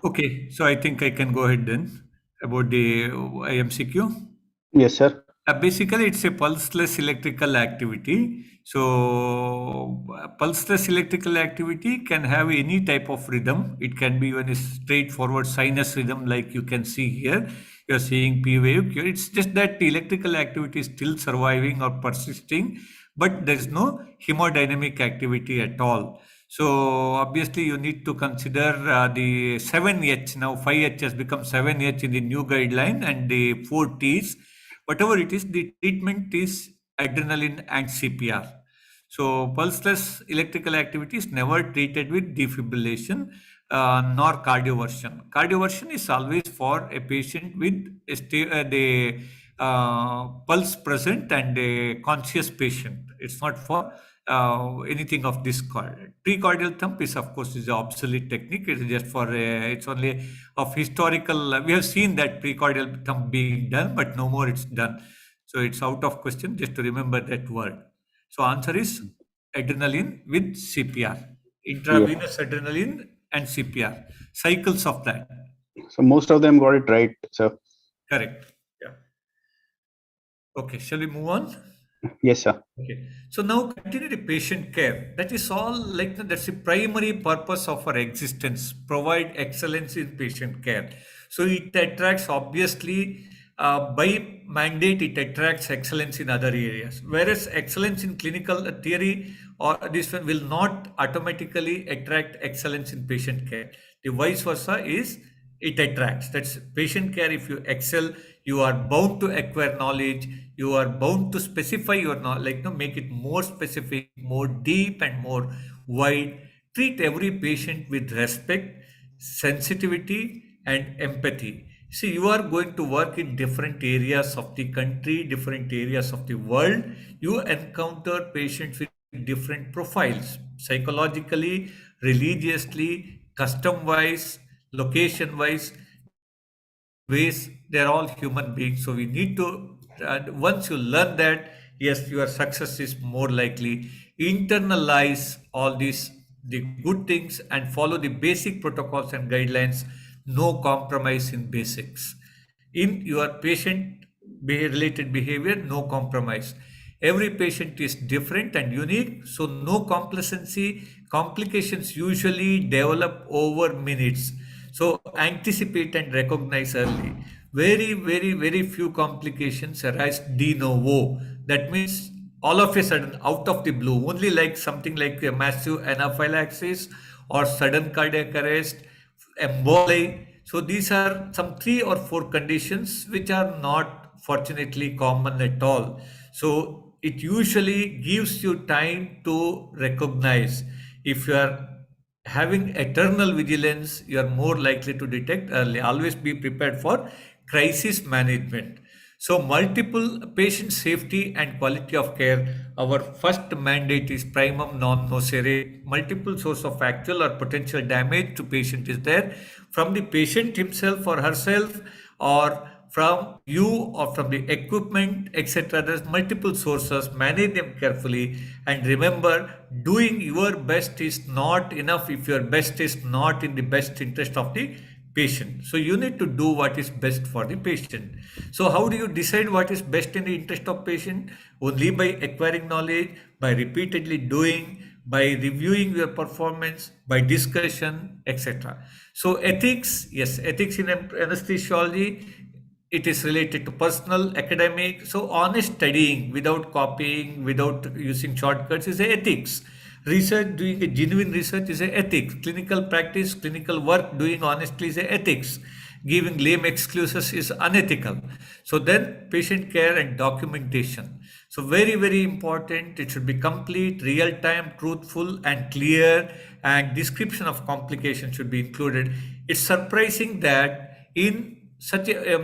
Okay, so I think I can go ahead then about the IMCQ. Yes, sir. Basically, it's a pulseless electrical activity. So, pulseless electrical activity can have any type of rhythm. It can be even a straightforward sinus rhythm, like you can see here. You're seeing P wave. It's just that the electrical activity is still surviving or persisting, but there's no hemodynamic activity at all. So obviously you need to consider the 7H. Now 5H has become 7H in the new guideline, and the 4 T's. Whatever it is, the treatment is adrenaline and CPR. So pulseless electrical activity is never treated with defibrillation nor cardioversion. Cardioversion is always for a patient with the pulse present and a conscious patient. It's not for anything of this kind. Precordial thump is, of course, is an obsolete technique. It's just for it's only of historical. We have seen that precordial thump being done, but no more it's done. So it's out of question. Just to remember that word. So answer is adrenaline with CPR, intravenous adrenaline and CPR. Cycles of that. So most of them got it right, sir. Correct. Yeah. Okay, shall we move on? Yes, sir. Okay. So now continue the patient care. That is all like that's the primary purpose of our existence. Provide excellence in patient care. So it attracts obviously by mandate it attracts excellence in other areas. Whereas excellence in clinical theory or this one will not automatically attract excellence in patient care. The vice versa is it attracts. That's patient care. If you excel, you are bound to acquire knowledge. You are bound to specify your knowledge, like make it more specific, more deep, and more wide. Treat every patient with respect, sensitivity, and empathy. See, you are going to work in different areas of the country, different areas of the world. You encounter patients with different profiles, psychologically, religiously, custom wise, location wise, different ways. They're all human beings. So we need to, once you learn that, yes, your success is more likely. Internalize all these, the good things, and follow the basic protocols and guidelines. No compromise in basics. In your patient related behavior, no compromise. Every patient is different and unique, so no complacency. Complications usually develop over minutes. So anticipate and recognize early. Very, very, very few complications arise de novo. That means all of a sudden, out of the blue, only like something like a massive anaphylaxis or sudden cardiac arrest, emboli. So these are some 3 or 4 conditions which are not fortunately common at all. So it usually gives you time to recognize. If you are having eternal vigilance, you are more likely to detect early. Always be prepared for crisis management. So multiple patient safety and quality of care. Our first mandate is primum non nocere. Multiple source of actual or potential damage to patient is there from the patient himself or herself, or from you or from the equipment, etc. There's multiple sources. Manage them carefully, and remember, doing your best is not enough if your best is not in the best interest of the patient. So you need to do what is best for the patient. So how do you decide what is best in the interest of patient? Only by acquiring knowledge, by repeatedly doing, by reviewing your performance, by discussion, etc. So ethics, yes, ethics in anesthesiology, it is related to personal, academic. So honest studying without copying, without using shortcuts is a ethics. Research, doing a genuine research is a ethics. Clinical practice, clinical work, doing honestly is a ethics. Giving lame excuses is unethical. So then patient care and documentation. So very, very important. It should be complete, real time, truthful, and clear. And description of complications should be included. It's surprising that in such a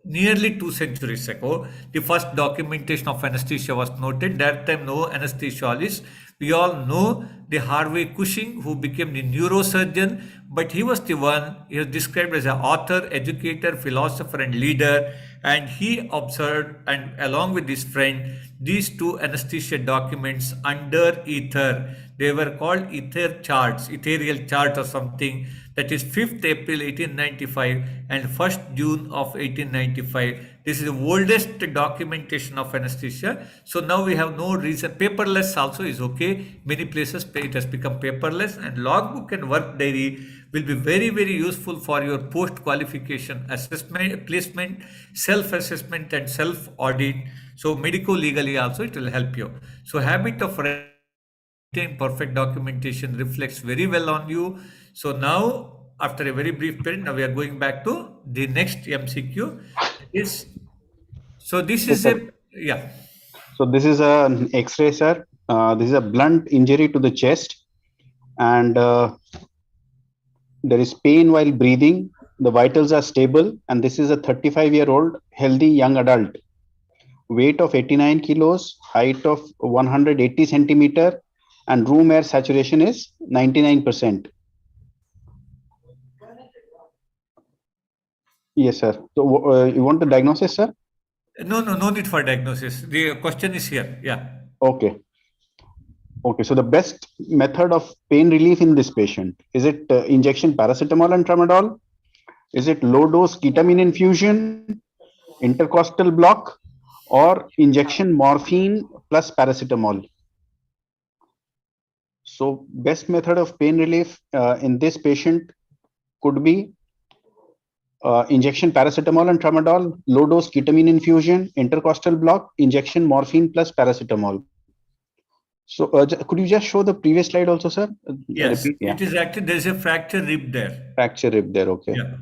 nearly 2 centuries ago, the first documentation of anesthesia was noted. That time, no anesthesiologist. We all know the Harvey Cushing, who became the neurosurgeon, but he was the one. He was described as an author, educator, philosopher, and leader. And he observed, and along with his friend, these 2 anesthesia documents under ether. They were called ether charts, ethereal chart or something. That is 5th April 1895 and 1st June of 1895. This is the oldest documentation of anesthesia. So now we have no reason. Paperless also is okay. Many places it has become paperless, and logbook and work diary will be very, very useful for your post qualification assessment, placement, self assessment, and self audit. So medico legally also it will help you. So habit of maintain perfect documentation reflects very well on you. So now, after a very brief period, now we are going back to the next MCQ. Is so this Yes, is sir. a yeah. So this is an X-ray, sir. This is a blunt injury to the chest, and there is pain while breathing. The vitals are stable, and this is a 35-year-old healthy young adult. Weight of 89 kilos, height of 180 centimeter, and room air saturation is 99%. Yes, sir. So you want the diagnosis, sir? No need for diagnosis. The question is here. Yeah. Okay. Okay. So the best method of pain relief in this patient, is it injection paracetamol and tramadol? Is it low dose ketamine infusion? intercostal block or injection morphine plus paracetamol. So best method of pain relief in this patient could be injection paracetamol and tramadol, low dose ketamine infusion, intercostal block, injection morphine plus paracetamol. So could you just show the previous slide also, sir? Yes, Repeat, yeah. it is actually, there's a fracture rib there. Fracture rib there, okay. Yeah.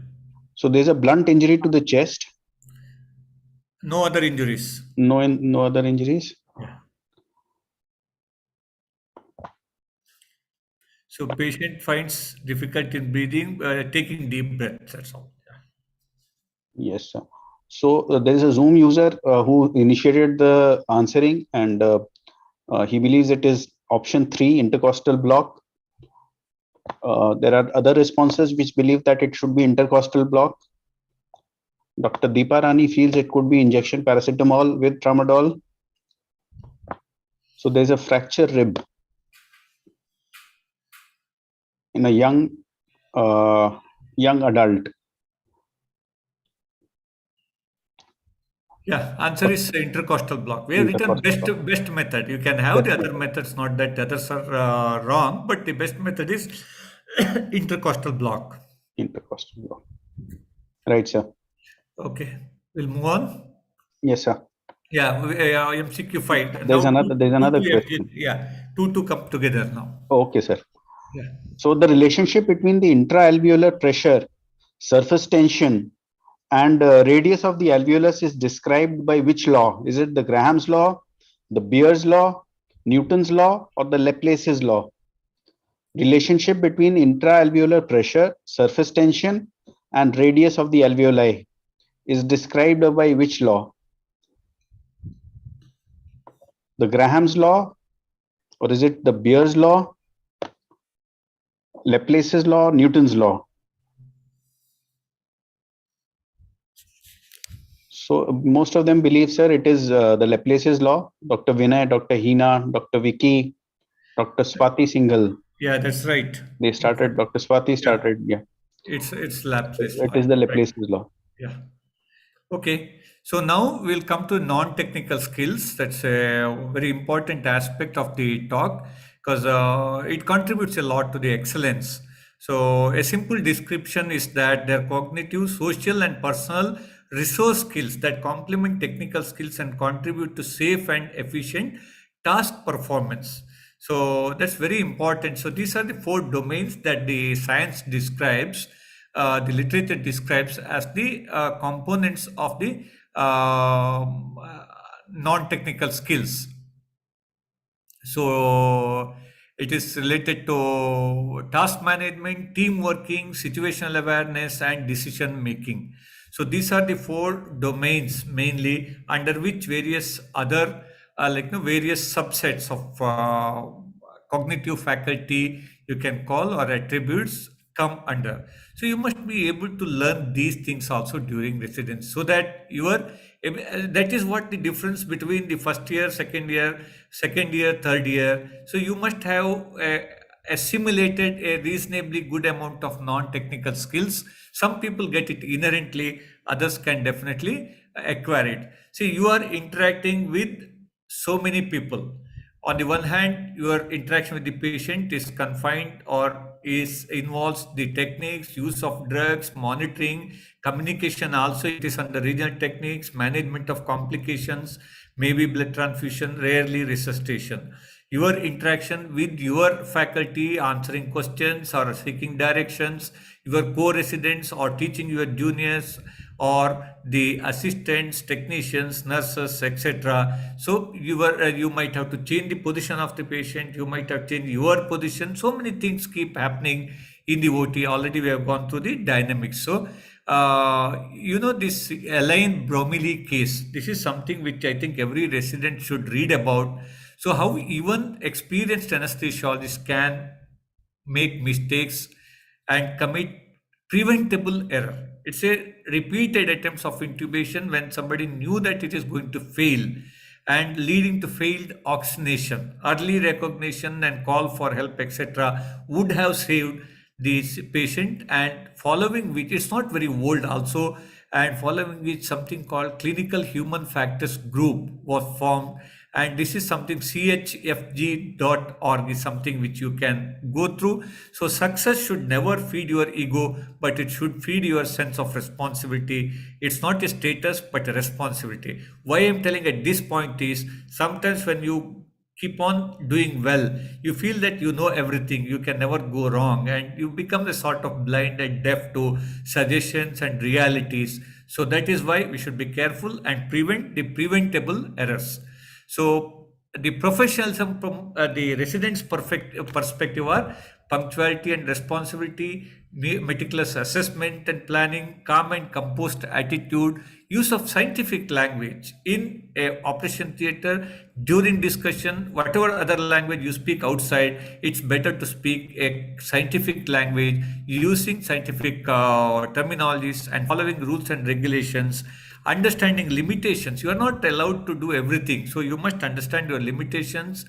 So there's a blunt injury to the chest. No other injuries. No other injuries. Yeah. So patient finds difficulty in breathing, taking deep breaths. That's all. Yeah. Yes, sir. So there is a Zoom user who initiated the answering, and he believes it is option 3, intercostal block. There are other responses which believe that it should be intercostal block. Dr. Deepa Rani feels it could be injection paracetamol with tramadol. So there's a fracture rib in a young adult. Yeah, answer is intercostal block. We have written best method. You can have the other methods, not that the others are wrong, but the best method is intercostal block. Intercostal block. Right, sir. Okay, we'll move on. Yes, sir. Yeah, MCQ 5. There's Now, another two, question. yeah, two come together now. Okay, sir. Yeah. So the relationship between the intra-alveolar pressure, surface tension, and radius of the alveolus is described by which law? Is it the Graham's law, the Beer's law, Newton's law, or the Laplace's law? Relationship between intra-alveolar pressure, surface tension, and radius of the alveoli is described by which law? The Graham's law, or is it the Beer's law, Laplace's law, Newton's law? So most of them believe, sir, it is the Laplace's law. Dr. Vinay, Dr. Hina, Dr. Vicky, Dr. Swati Singhal. Yeah, that's right. They started. Dr. Swati started. Yeah. It's Laplace. It is the Laplace's law. Yeah. Okay. So now we'll come to non-technical skills. That's a very important aspect of the talk because it contributes a lot to the excellence. So a simple description is that they're cognitive, social, and personal resource skills that complement technical skills and contribute to safe and efficient task performance. So that's very important. So these are the 4 domains that the science describes, the literature describes as the components of the non-technical skills. So it is related to task management, team working, situational awareness, and decision making. So these are the 4 domains mainly under which various other various subsets of cognitive faculty you can call or attributes come under. So you must be able to learn these things also during residence so that that is what the difference between the first year, second year, third year. So you must have assimilated a reasonably good amount of non-technical skills. Some people get it inherently, others can definitely acquire it. See, you are interacting with so many people. On the one hand, your interaction with the patient is confined or involves the techniques, use of drugs, monitoring, communication also it is under regional techniques, management of complications, maybe blood transfusion, rarely resuscitation. Your interaction with your faculty, answering questions or seeking directions, your co-residents or teaching your juniors, or the assistants, technicians, nurses, etc. So you might have to change the position of the patient. You might have changed your position. So many things keep happening in the OT. Already we have gone through the dynamics. So this Alain Bromley case. This is something which I think every resident should read about. So how even experienced anesthesiologists can make mistakes and commit preventable error. It's a repeated attempts of intubation when somebody knew that it is going to fail and leading to failed oxygenation. Early recognition and call for help, etc., would have saved this patient, and following which it's not very old also. and following which something called Clinical Human Factors Group was formed. And this is something chfg.org is something which you can go through. So success should never feed your ego, but it should feed your sense of responsibility. It's not a status, but a responsibility. Why I'm telling at this point is sometimes when you keep on doing well, you feel that you know everything, you can never go wrong, and you become a sort of blind and deaf to suggestions and realities. So that is why we should be careful and prevent the preventable errors. So the professionalism from the residents' perfect perspective are punctuality and responsibility, meticulous assessment and planning, calm and composed attitude, use of scientific language in a operation theater during discussion, whatever other language you speak outside, it's better to speak a scientific language using scientific terminologies and following rules and regulations. Understanding limitations, you are not allowed to do everything, so you must understand your limitations.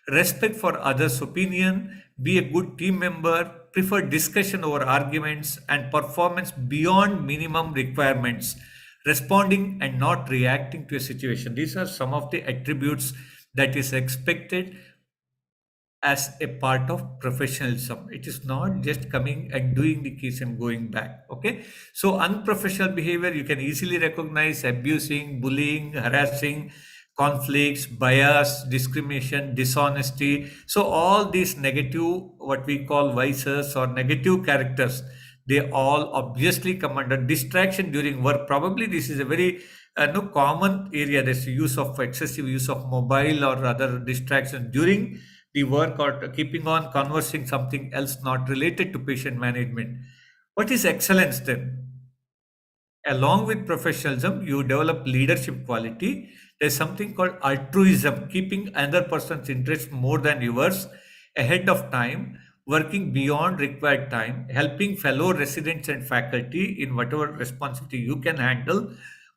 Respect for others' opinion, be a good team member, prefer discussion over arguments, and performance beyond minimum requirements, responding and not reacting to a situation. These are some of the attributes that is expected as a part of professionalism. It is not just coming and doing the case and going back. Okay. So unprofessional behavior, you can easily recognize abusing, bullying, harassing, conflicts, bias, discrimination, dishonesty. So all these negative, what we call vices or negative characters, they all obviously come under distraction during work. Probably this is a very no common area. There's use of excessive use of mobile or other distractions during the work, or keeping on conversing something else not related to patient management. What is excellence then? Along with professionalism, you develop leadership quality. There's something called altruism, keeping another person's interest more than yours, ahead of time, working beyond required time, helping fellow residents and faculty in whatever responsibility you can handle,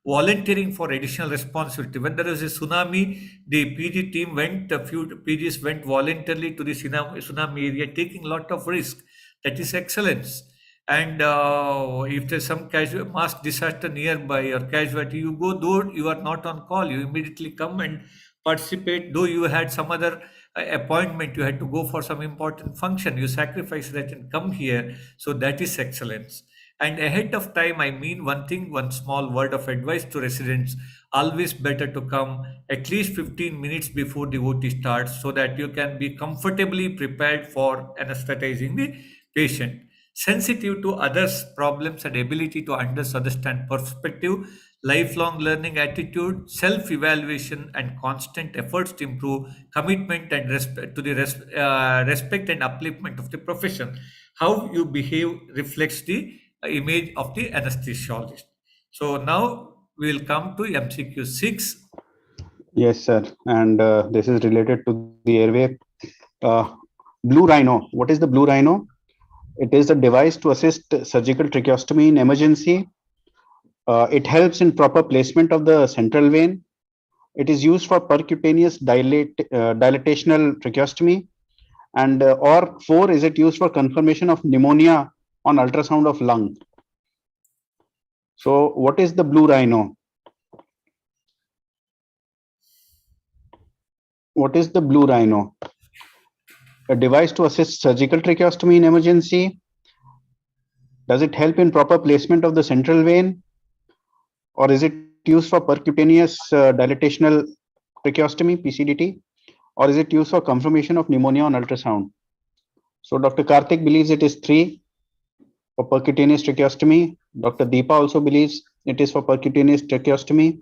volunteering for additional responsibility. When there was a tsunami, the PG team went, a few PGs went voluntarily to the tsunami area, taking a lot of risk. That is excellence. And if there's some casual mass disaster nearby or casualty, you go, though you are not on call, you immediately come and participate. Though you had some other appointment, you had to go for some important function, you sacrifice that and come here. So that is excellence. And ahead of time, I mean one thing, one small word of advice to residents: always better to come at least 15 minutes before the OT starts, so that you can be comfortably prepared for anesthetizing the patient. Sensitive to others' problems and ability to understand perspective, lifelong learning attitude, self-evaluation, and constant efforts to improve, commitment and respect to the respect and upliftment of the profession. How you behave reflects the image of the anesthesiologist. So now we will come to MCQ 6. Yes, sir. And this is related to the airway. Blue Rhino. What is the Blue Rhino? It is a device to assist surgical tracheostomy in emergency. It helps in proper placement of the central vein. It is used for percutaneous dilatational tracheostomy. And or 4, is it used for confirmation of pneumonia on ultrasound of lung? So what is the Blue Rhino? What is the Blue Rhino? A device to assist surgical tracheostomy in emergency. Does it help in proper placement of the central vein? Or is it used for percutaneous dilatational tracheostomy, PCDT? Or is it used for confirmation of pneumonia on ultrasound? So Dr. Karthik believes it is 3 for percutaneous tracheostomy. Dr. Deepa also believes it is for percutaneous tracheostomy.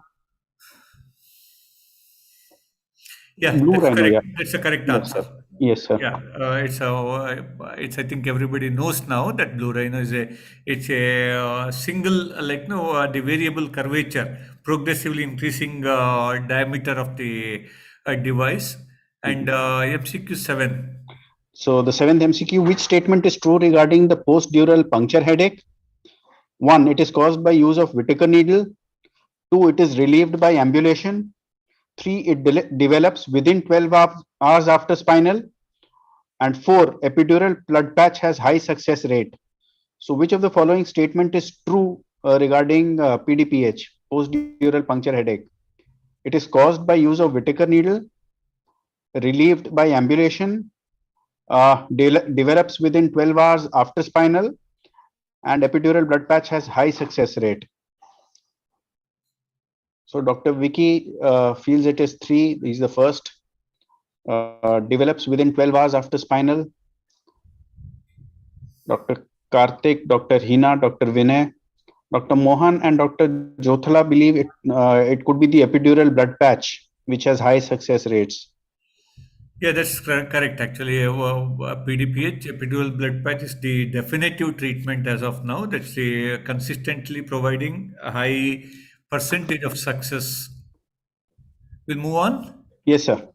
Yeah, Blue that's Rhino, correct. yeah. That's a correct Yes, answer. sir. Yes, sir. Yeah, it's I think everybody knows now that Blue Rhino is a single, like no the variable curvature, progressively increasing diameter of the device. And MCQ 7. So the 7th MCQ: which statement is true regarding the post-dural puncture headache? 1, it is caused by use of Whittaker needle. 2, it is relieved by ambulation. 3, it develops within 12 hours after spinal. And 4, epidural blood patch has high success rate. So which of the following statement is true regarding PDPH, post-dural puncture headache. It is caused by use of Whittaker needle, relieved by ambulation, develops within 12 hours after spinal, and epidural blood patch has high success rate. So Dr. Vicky feels it is 3. Is the first. Develops within 12 hours after spinal. Dr. Karthik, Dr. Hina, Dr. Vinay, Dr. Mohan, and Dr. Jothala believe it could be the epidural blood patch, which has high success rates. Yeah, that's correct. Actually, PDPH, epidural blood patch, is the definitive treatment as of now. That's consistently providing a high percentage of success. We'll move on. Yes, sir.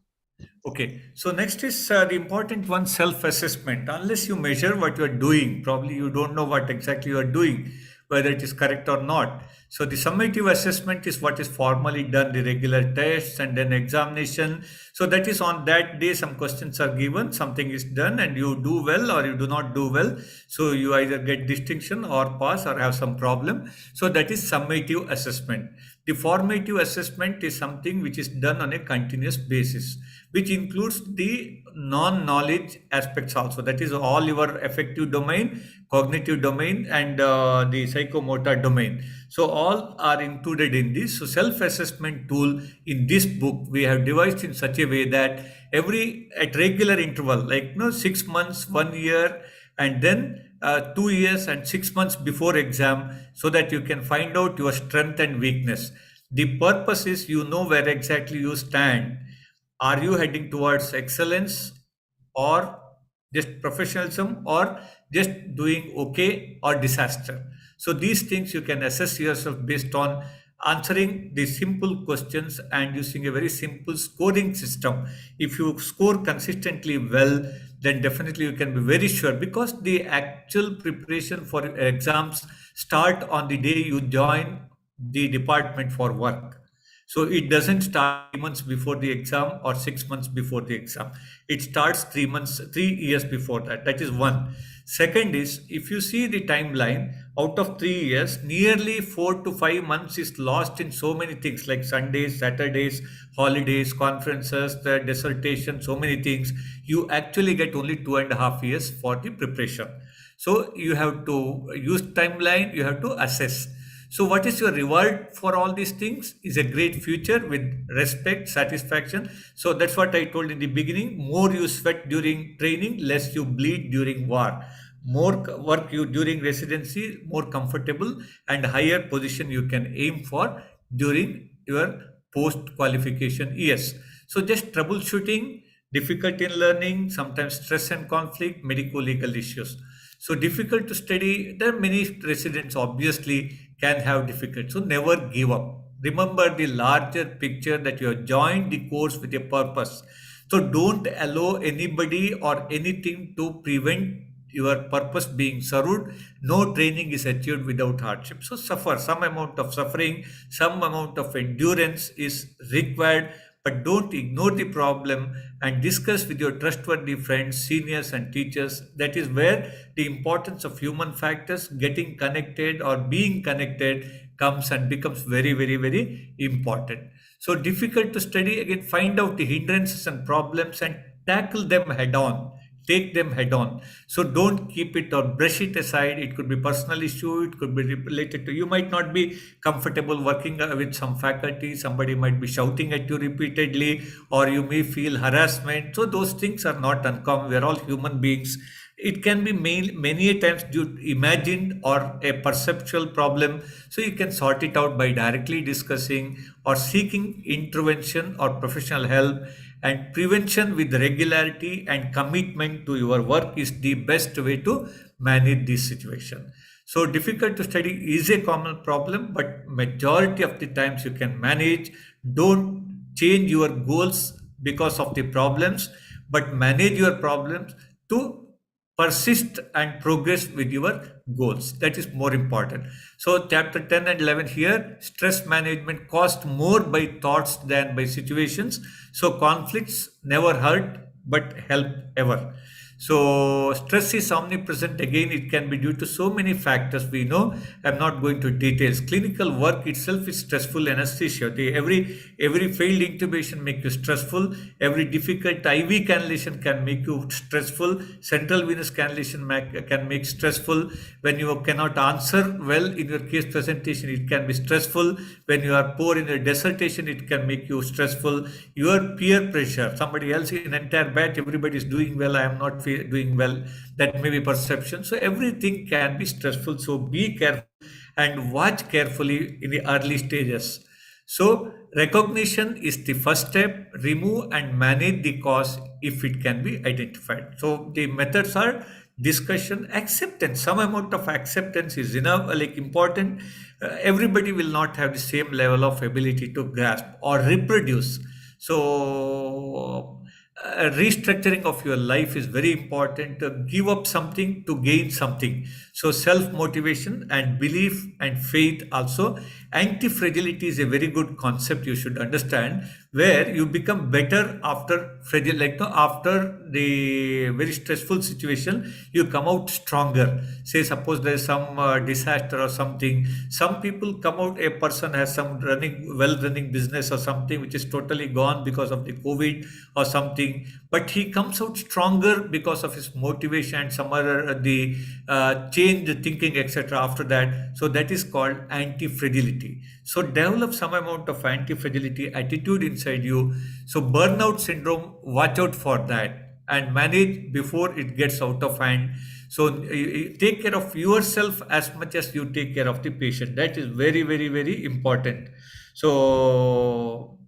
Okay, so next is the important one, self-assessment. Unless you measure what you are doing, probably you don't know what exactly you are doing, whether it is correct or not. So the summative assessment is what is formally done, the regular tests and then examination. So that is on that day, some questions are given, something is done, and you do well or you do not do well. So you either get distinction or pass or have some problem. So that is summative assessment. The formative assessment is something which is done on a continuous basis, which includes the non-knowledge aspects also. That is all your affective domain, cognitive domain, and the psychomotor domain. So all are included in this. So self-assessment tool in this book we have devised in such a way that at regular interval, like 6 months, 1 year, and then 2 years and 6 months before exam, so that you can find out your strength and weakness. The purpose is you know where exactly you stand. Are you heading towards excellence, or just professionalism, or just doing okay or disaster? So these things you can assess yourself based on answering the simple questions and using a very simple scoring system. If you score consistently well, then definitely you can be very sure, because the actual preparation for exams start on the day you join the department for work. So it doesn't start 3 months before the exam or 6 months before the exam. It starts 3 years before that. That is one. Second is, if you see the timeline, out of 3 years, nearly 4 to 5 months is lost in so many things like Sundays, Saturdays, holidays, conferences, the dissertation, so many things. You actually get only 2.5 years for the preparation. So you have to use timeline, you have to assess. So what is your reward for all these things? Is a great future with respect, satisfaction. So that's what I told in the beginning. More you sweat during training, less you bleed during war. More work you during residency, more comfortable and higher position you can aim for during your post qualification years. So just troubleshooting, difficulty in learning, sometimes stress and conflict, medical legal issues. So difficult to study. There are many residents obviously can have difficulty. So never give up. Remember the larger picture that you have joined the course with a purpose. So don't allow anybody or anything to prevent your purpose being served. No training is achieved without hardship. So suffer, some amount of suffering, some amount of endurance is required, but don't ignore the problem and discuss with your trustworthy friends, seniors, and teachers. That is where the importance of human factors, getting connected or being connected, comes and becomes very, very, very important. So difficult to study, again, find out the hindrances and problems and tackle them head on. Take them head on. So don't keep it or brush it aside. It could be personal issue. It could be related to, you might not be comfortable working with some faculty. Somebody might be shouting at you repeatedly, or you may feel harassment. So those things are not uncommon. We're all human beings. It can be many a times due to imagined or a perceptual problem. So you can sort it out by directly discussing or seeking intervention or professional help. And prevention with regularity and commitment to your work is the best way to manage this situation. So difficult to study is a common problem, but majority of the times you can manage. Don't change your goals because of the problems, but manage your problems to persist and progress with your goals. That is more important. So chapter 10 and 11 here, stress management caused more by thoughts than by situations. So conflicts never hurt but help ever. So stress is omnipresent. Again, it can be due to so many factors we know. I'm not going to details. Clinical work itself is stressful. Anesthesia. Every failed intubation make you stressful. Every difficult IV cannulation can make you stressful. Central venous cannulation can make stressful. When you cannot answer well in your case presentation, it can be stressful. When you are poor in your dissertation, it can make you stressful. Your peer pressure, somebody else in entire batch, everybody is doing well, I am not doing well, that may be perception. So everything can be stressful. So be careful and watch carefully in the early stages. So recognition is the first step. Remove and manage the cause if it can be identified. So the methods are discussion, acceptance. Some amount of acceptance is enough, like important. Everybody will not have the same level of ability to grasp or reproduce. So restructuring of your life is very important. Give up something to gain something. So self motivation and belief and faith also. Anti fragility is a very good concept you should understand, where you become better after fragile, like after the very stressful situation, you come out stronger. Say suppose there is some disaster or something, some people come out, a person has some running business or something which is totally gone because of the COVID or something, but he comes out stronger because of his motivation and some other the change thinking, etc. after that. So that is called anti-fragility. So develop some amount of anti-fragility attitude inside you. So burnout syndrome, watch out for that and manage before it gets out of hand. So take care of yourself as much as you take care of the patient. That is very, very, very important. So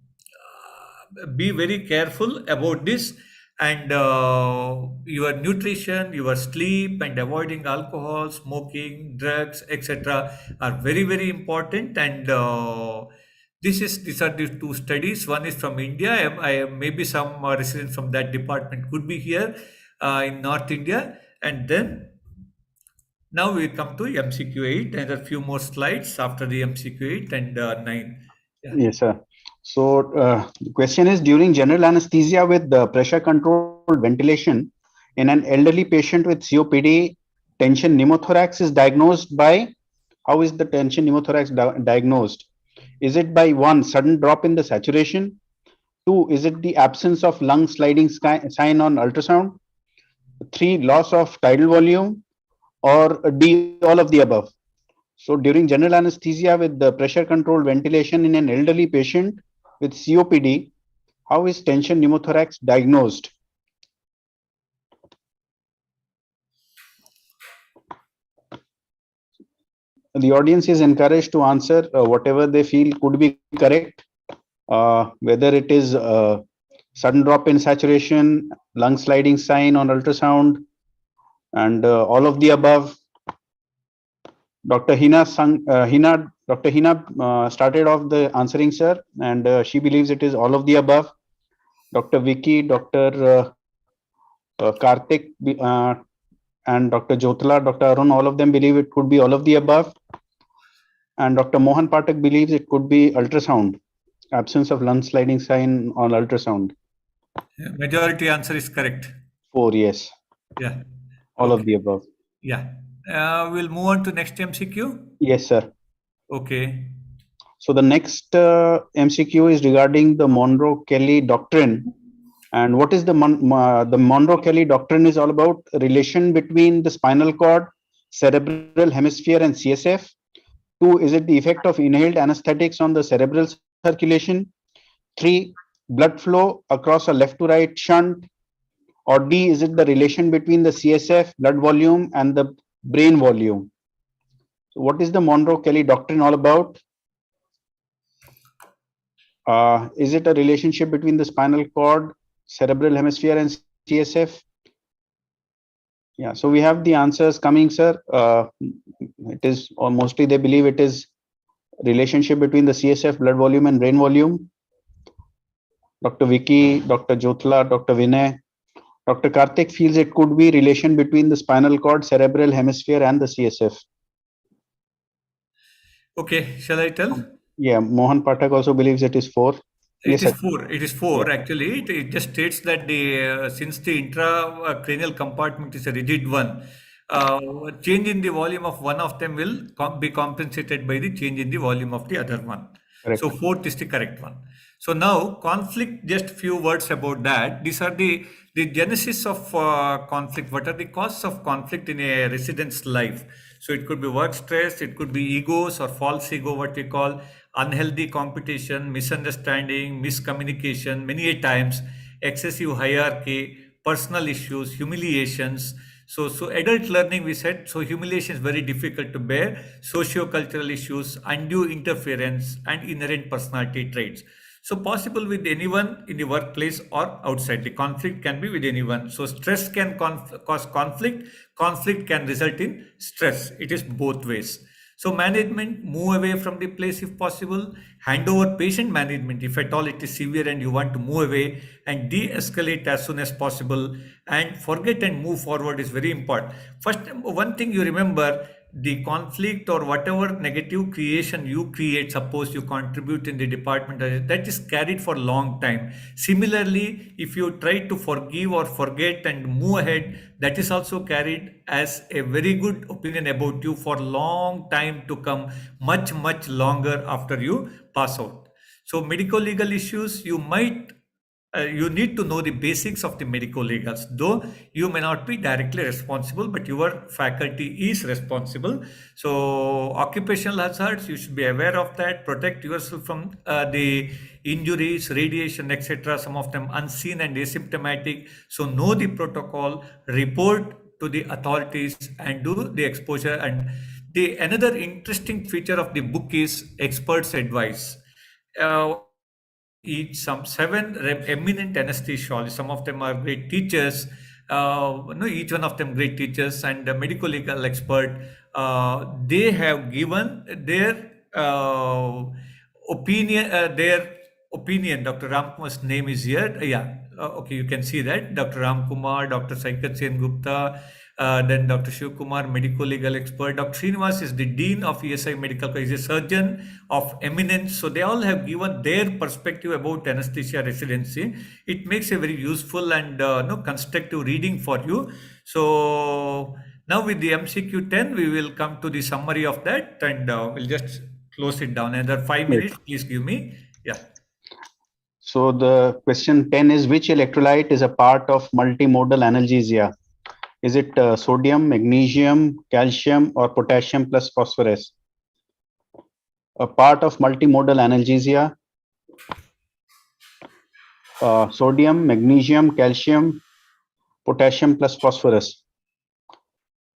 be very careful about this, and your nutrition, your sleep, and avoiding alcohol, smoking, drugs, etc. are very, very important. And these are the two studies. One is from India. Maybe some residents from that department could be here in North India. And then now we come to MCQ 8, and a few more slides after the MCQ 8 and 9. Yeah. Yes, sir. So the question is, during general anesthesia with the pressure controlled ventilation in an elderly patient with COPD, tension pneumothorax is diagnosed by, how is the tension pneumothorax diagnosed? Is it by 1, sudden drop in the saturation? 2, is it the absence of lung sliding sign on ultrasound? 3, loss of tidal volume? Or D, all of the above? So during general anesthesia with the pressure controlled ventilation in an elderly patient with COPD, how is tension pneumothorax diagnosed? The audience is encouraged to answer whatever they feel could be correct, whether it is sudden drop in saturation, lung sliding sign on ultrasound, and all of the above. Dr. Dr. Hina started off the answering, sir, and she believes it is all of the above. Dr. Vicky, Dr. Karthik, and Dr. Jyotla, Dr. Arun, all of them believe it could be all of the above. And Dr. Mohan Pathak believes it could be ultrasound, absence of lung sliding sign on ultrasound. Majority answer is correct. 4, yes. Yeah. All Okay. of the above. Yeah. We'll move on to next MCQ. Yes, sir. Okay. So the next MCQ is regarding the Monro-Kelly doctrine. And what is the Monro-Kelly doctrine is all about? Relation between the spinal cord, cerebral hemisphere, and CSF. 2, is it the effect of inhaled anesthetics on the cerebral circulation? 3, blood flow across a left to right shunt? Or D, is it the relation between the CSF, blood volume, and the brain volume? So what is the Monro-Kelly doctrine all about? Is it a relationship between the spinal cord, cerebral hemisphere, and CSF? Yeah, so we have the answers coming, sir. It is, or mostly they believe it is relationship between the CSF, blood volume, and brain volume. Dr. Vicky, Dr. Jyotla, Dr. Vinay, Dr. Karthik feels it could be relation between the spinal cord, cerebral hemisphere, and the CSF. Okay, shall I tell? Yeah, Mohan Pathak also believes it is 4. Yes, It is sir. four. It is four actually. It just states that since the intracranial compartment is a rigid one, change in the volume of one of them will be compensated by the change in the volume of the other one. So Correct. fourth is the correct one. So now conflict. Just few words about that. These are the genesis of conflict. What are the causes of conflict in a resident's life? So it could be work stress, it could be egos or false ego, what we call unhealthy competition, misunderstanding, miscommunication, many a times, excessive hierarchy, personal issues, humiliations. So adult learning, we said, so humiliation is very difficult to bear, socio-cultural issues, undue interference, and inherent personality traits. So possible with anyone in the workplace or outside. The conflict can be with anyone. So stress can cause conflict. Conflict can result in stress. It is both ways. So management, move away from the place if possible. Hand over patient management if at all it is severe and you want to move away, and de-escalate as soon as possible. And forget and move forward is very important. First, one thing you remember, the conflict or whatever negative creation you create, suppose you contribute in the department, that is carried for a long time. Similarly, if you try to forgive or forget and move ahead, that is also carried as a very good opinion about you for long time to come, much longer after you pass out. So medical legal issues, you need to know the basics of the medical legals, though you may not be directly responsible, but your faculty is responsible. So occupational hazards, you should be aware of that. Protect yourself from the injuries, radiation, etc. Some of them unseen and asymptomatic. So know the protocol, report to the authorities, and do the exposure. And the another interesting feature of the book is experts advice. Each some seven eminent anesthesiologists. Some of them are great teachers. No, each one of them great teachers and a medical legal expert. They have given their opinion. Their opinion. Dr. Ramkumar's name is here. Yeah. Okay, you can see that. Dr. Ramkumar, Dr. Saikat Sen Gupta, then Dr. Shiv Kumar, medical legal expert. Dr. Srinivas is the Dean of ESI Medical College, he's a surgeon of eminence. So they all have given their perspective about anesthesia residency. It makes a very useful and no constructive reading for you. So now with the MCQ 10, we will come to the summary of that, and we'll just close it down. Another 5 minutes, please give me. Yeah. So the question 10 is, which electrolyte is a part of multimodal analgesia? Is it sodium, magnesium, calcium, or potassium plus phosphorus? A part of multimodal analgesia, sodium, magnesium, calcium, potassium plus phosphorus.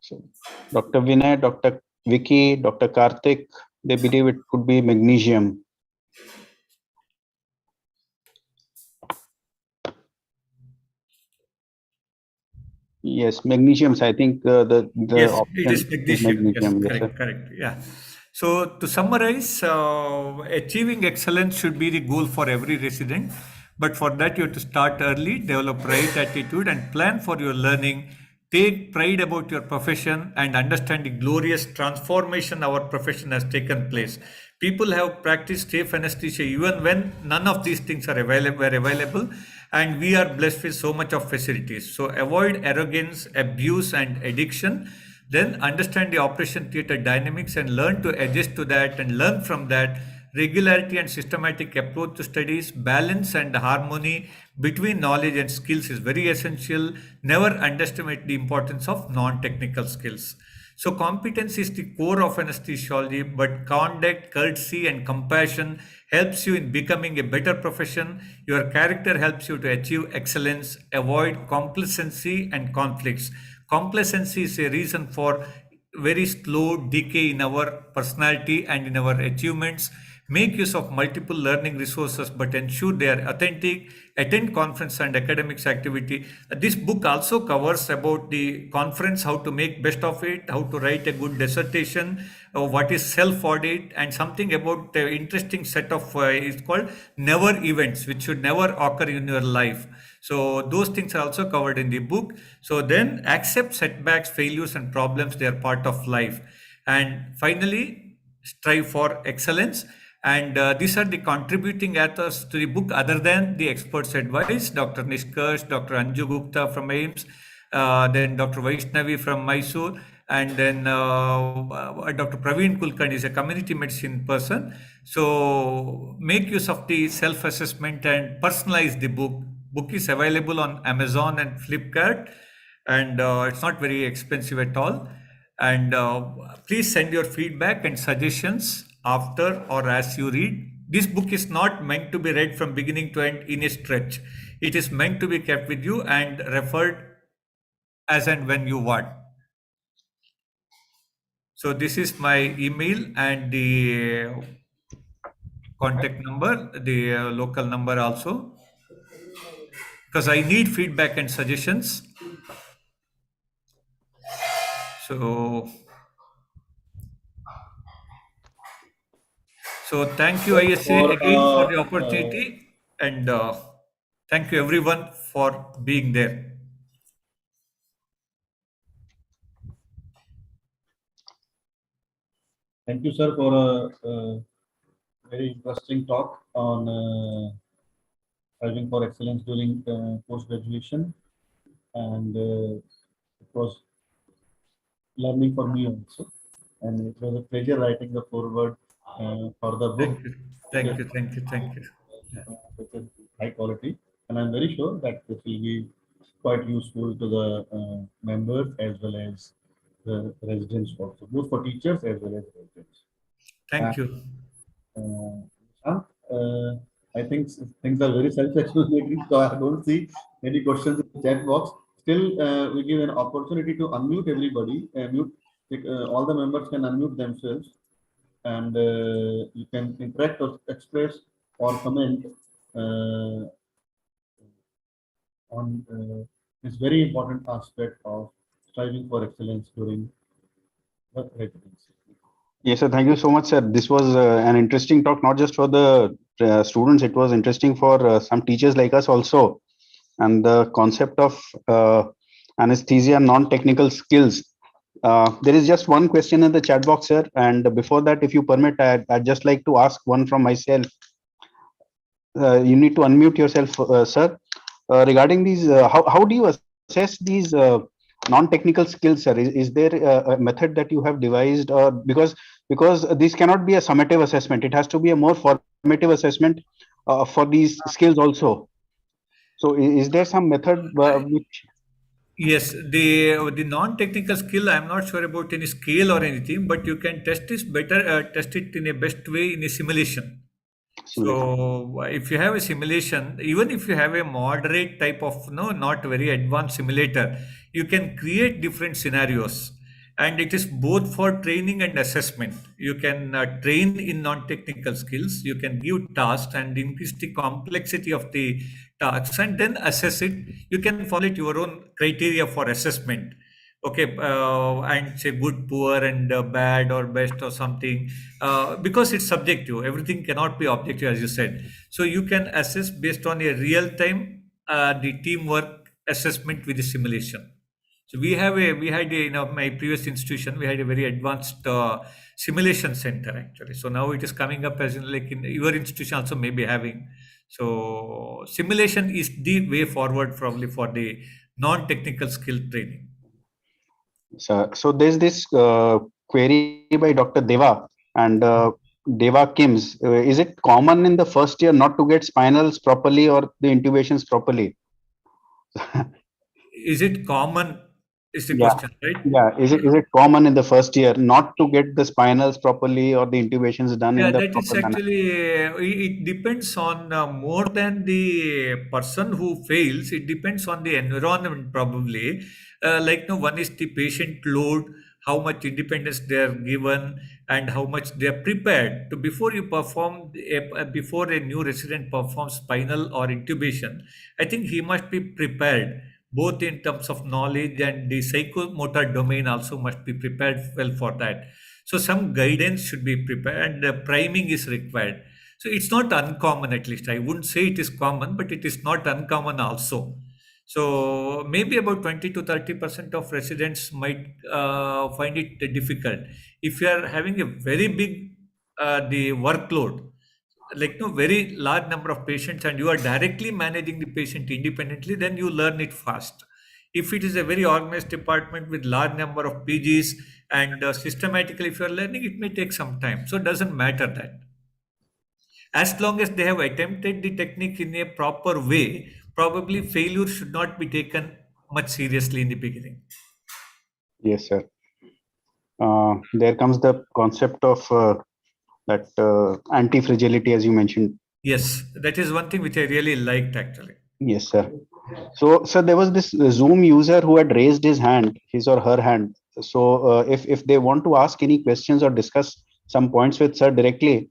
So Dr. Vinay, Dr. Vicky, Dr. Karthik, they believe it could be magnesium. Yes, magnesium. I think the yes, option it is magnesium. Yes, Yes, correct, correct. Yeah. So to summarize, achieving excellence should be the goal for every resident. But for that, you have to start early, develop right attitude, and plan for your learning. Take pride about your profession and understand the glorious transformation our profession has taken place. People have practiced safe anesthesia even when none of these things were available, and we are blessed with so much of facilities. So avoid arrogance, abuse, and addiction. Then understand the operation theater dynamics and learn to adjust to that and learn from that. Regularity and systematic approach to studies, balance and harmony between knowledge and skills is very essential. Never underestimate the importance of non-technical skills. So competence is the core of anesthesiology, but conduct, courtesy, and compassion helps you in becoming a better profession. Your character helps you to achieve excellence. Avoid complacency and conflicts. Complacency is a reason for very slow decay in our personality and in our achievements. Make use of multiple learning resources, but ensure they are authentic. Attend conference and academics activity. This book also covers about the conference, how to make best of it, how to write a good dissertation, what is self-audit, and something about the interesting set of, it's called never events, which should never occur in your life. So those things are also covered in the book. So then accept setbacks, failures, and problems. They are part of life. And finally, strive for excellence. And these are the contributing authors to the book other than the experts' advice, Dr. Nishkarsh, Dr. Anju Gupta from AIMS, then Dr. Vaishnavi from Mysore, and then Dr. Praveen Kulkarni is a community medicine person. So make use of the self-assessment and personalize the book. Book is available on Amazon and Flipkart, and it's not very expensive at all. And please send your feedback and suggestions after or as you read. This book is not meant to be read from beginning to end in a stretch. It is meant to be kept with you and referred as and when you want. So this is my email and the contact number, the local number also, because I need feedback and suggestions. So thank you, ISA, For again for the opportunity, and thank you everyone for being there. thank you, sir, for a very interesting talk on striving for excellence during post graduation, and it was learning for me also. And it was a pleasure writing the foreword for the book. Thank you, thank you, thank you, thank you. With a high quality, and I'm very sure that this will be quite useful to the members as well as the residents also, both for teachers as well as residents. Thank you. Shant, I think things are very self-explanatory, so I don't see any questions in the chat box. Still, we give an opportunity to unmute everybody. All the members can unmute themselves, and you can interact or express or comment on this very important aspect of striving for excellence during the residency. Yes, sir. Thank you so much, sir. This was an interesting talk, not just for the students. It was interesting for some teachers like us also. And the concept of anesthesia non-technical skills. There is just one question in the chat box, sir. And before that, if you permit, I'd just like to ask one from myself. You need to unmute yourself, sir. Regarding these, how do you assess these non-technical skills, sir? Is there a method that you have devised, or because this cannot be a summative assessment, it has to be a more formative assessment for these skills also. So, is there some method which? Yes, the non-technical skill, I'm not sure about any scale or anything, but you can test this better, test it in a best way in a simulation. So if you have a simulation, even if you have a moderate type of not very advanced simulator, you can create different scenarios, and it is both for training and assessment. You can train in non-technical skills, you can give tasks and increase the complexity of the tasks and then assess it. You can formulate your own criteria for assessment. Okay, and say good, poor, and bad or best or something, because it's subjective. Everything cannot be objective, as you said. So you can assess based on a real time the teamwork assessment with the simulation. So we had a, my previous institution, we had a very advanced simulation center actually. So now it is coming up as in like in your institution also may be having. So simulation is the way forward probably for the non-technical skill training. So there's this query by Dr. Deva and Deva Kims. Is it common in the first year not to get spinals properly or the intubations properly? Is it common? Is the Yeah, question, right? yeah. Is it common in the first year not to get the spinals properly or the intubations done Yeah, in the that is proper manner? actually, it depends on more than the person who fails, it depends on the environment probably. Like, no, one is the patient load, how much independence they are given, and how much they are prepared to before you perform, before a new resident performs spinal or intubation. I think he must be prepared both in terms of knowledge and the psychomotor domain also must be prepared well for that. So some guidance should be prepared and priming is required. So it's not uncommon, at least. I wouldn't say it is common, but it is not uncommon also. So maybe about 20 to 30% of residents might find it difficult. If you are having a very big the workload, like no very large number of patients and you are directly managing the patient independently, then you learn it fast. If it is a very organized department with large number of PGs and systematically if you are learning, it may take some time. So it doesn't matter that. As long as they have attempted the technique in a proper way, probably failure should not be taken much seriously in the beginning. Yes, sir. There comes the concept of that anti-fragility, as you mentioned. Yes, that is one thing which I really liked actually. Yes, sir. So, sir, there was this Zoom user who had raised his hand, his or her hand. So, if they want to ask any questions or discuss some points with sir directly,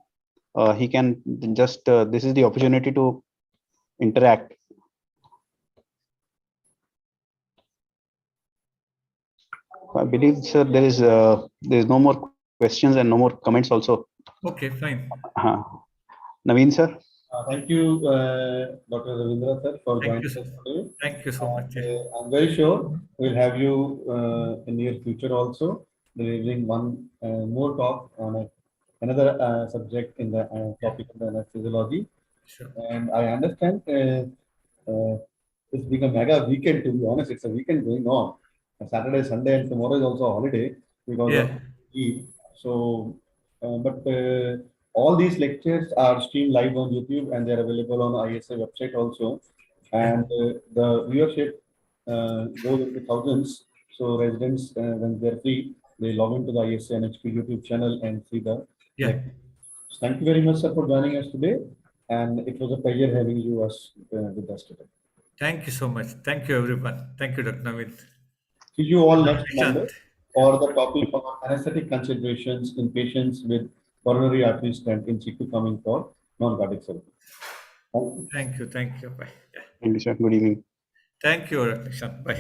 he can just. This is the opportunity to interact. I believe, sir, there is no more questions and no more comments also. Okay, fine. Naveen, sir. Thank you, Dr. Raveendra sir, for Thank you, joining sir. us today. Thank you so much. I'm very sure we'll have you in near future also, delivering one more talk on another subject in the topic of the anesthesiology. Sure. And I understand it's been a mega weekend, to be honest. It's a weekend going on. Saturday, Sunday, and tomorrow is also a holiday because of Yeah. Eid. So, but all these lectures are streamed live on YouTube and they're available on ISA website also. And the viewership goes into thousands. So residents, when they're free, they log into the ISA NHP YouTube channel and see the Yeah. lecture. Thank you very much, sir, for joining us today. And it was a pleasure having you with us today. Thank you so much. Thank you, everyone. Thank you, Dr. Navid. See you all next Monday Nishant. for the topic on anesthetic considerations in patients with coronary artery stent in situ coming for non-cardiac surgery. Thank you. Thank you. Thank you. Bye. Yeah. Thank you, sir. Good evening. Thank you, Dr. Nishant. Bye.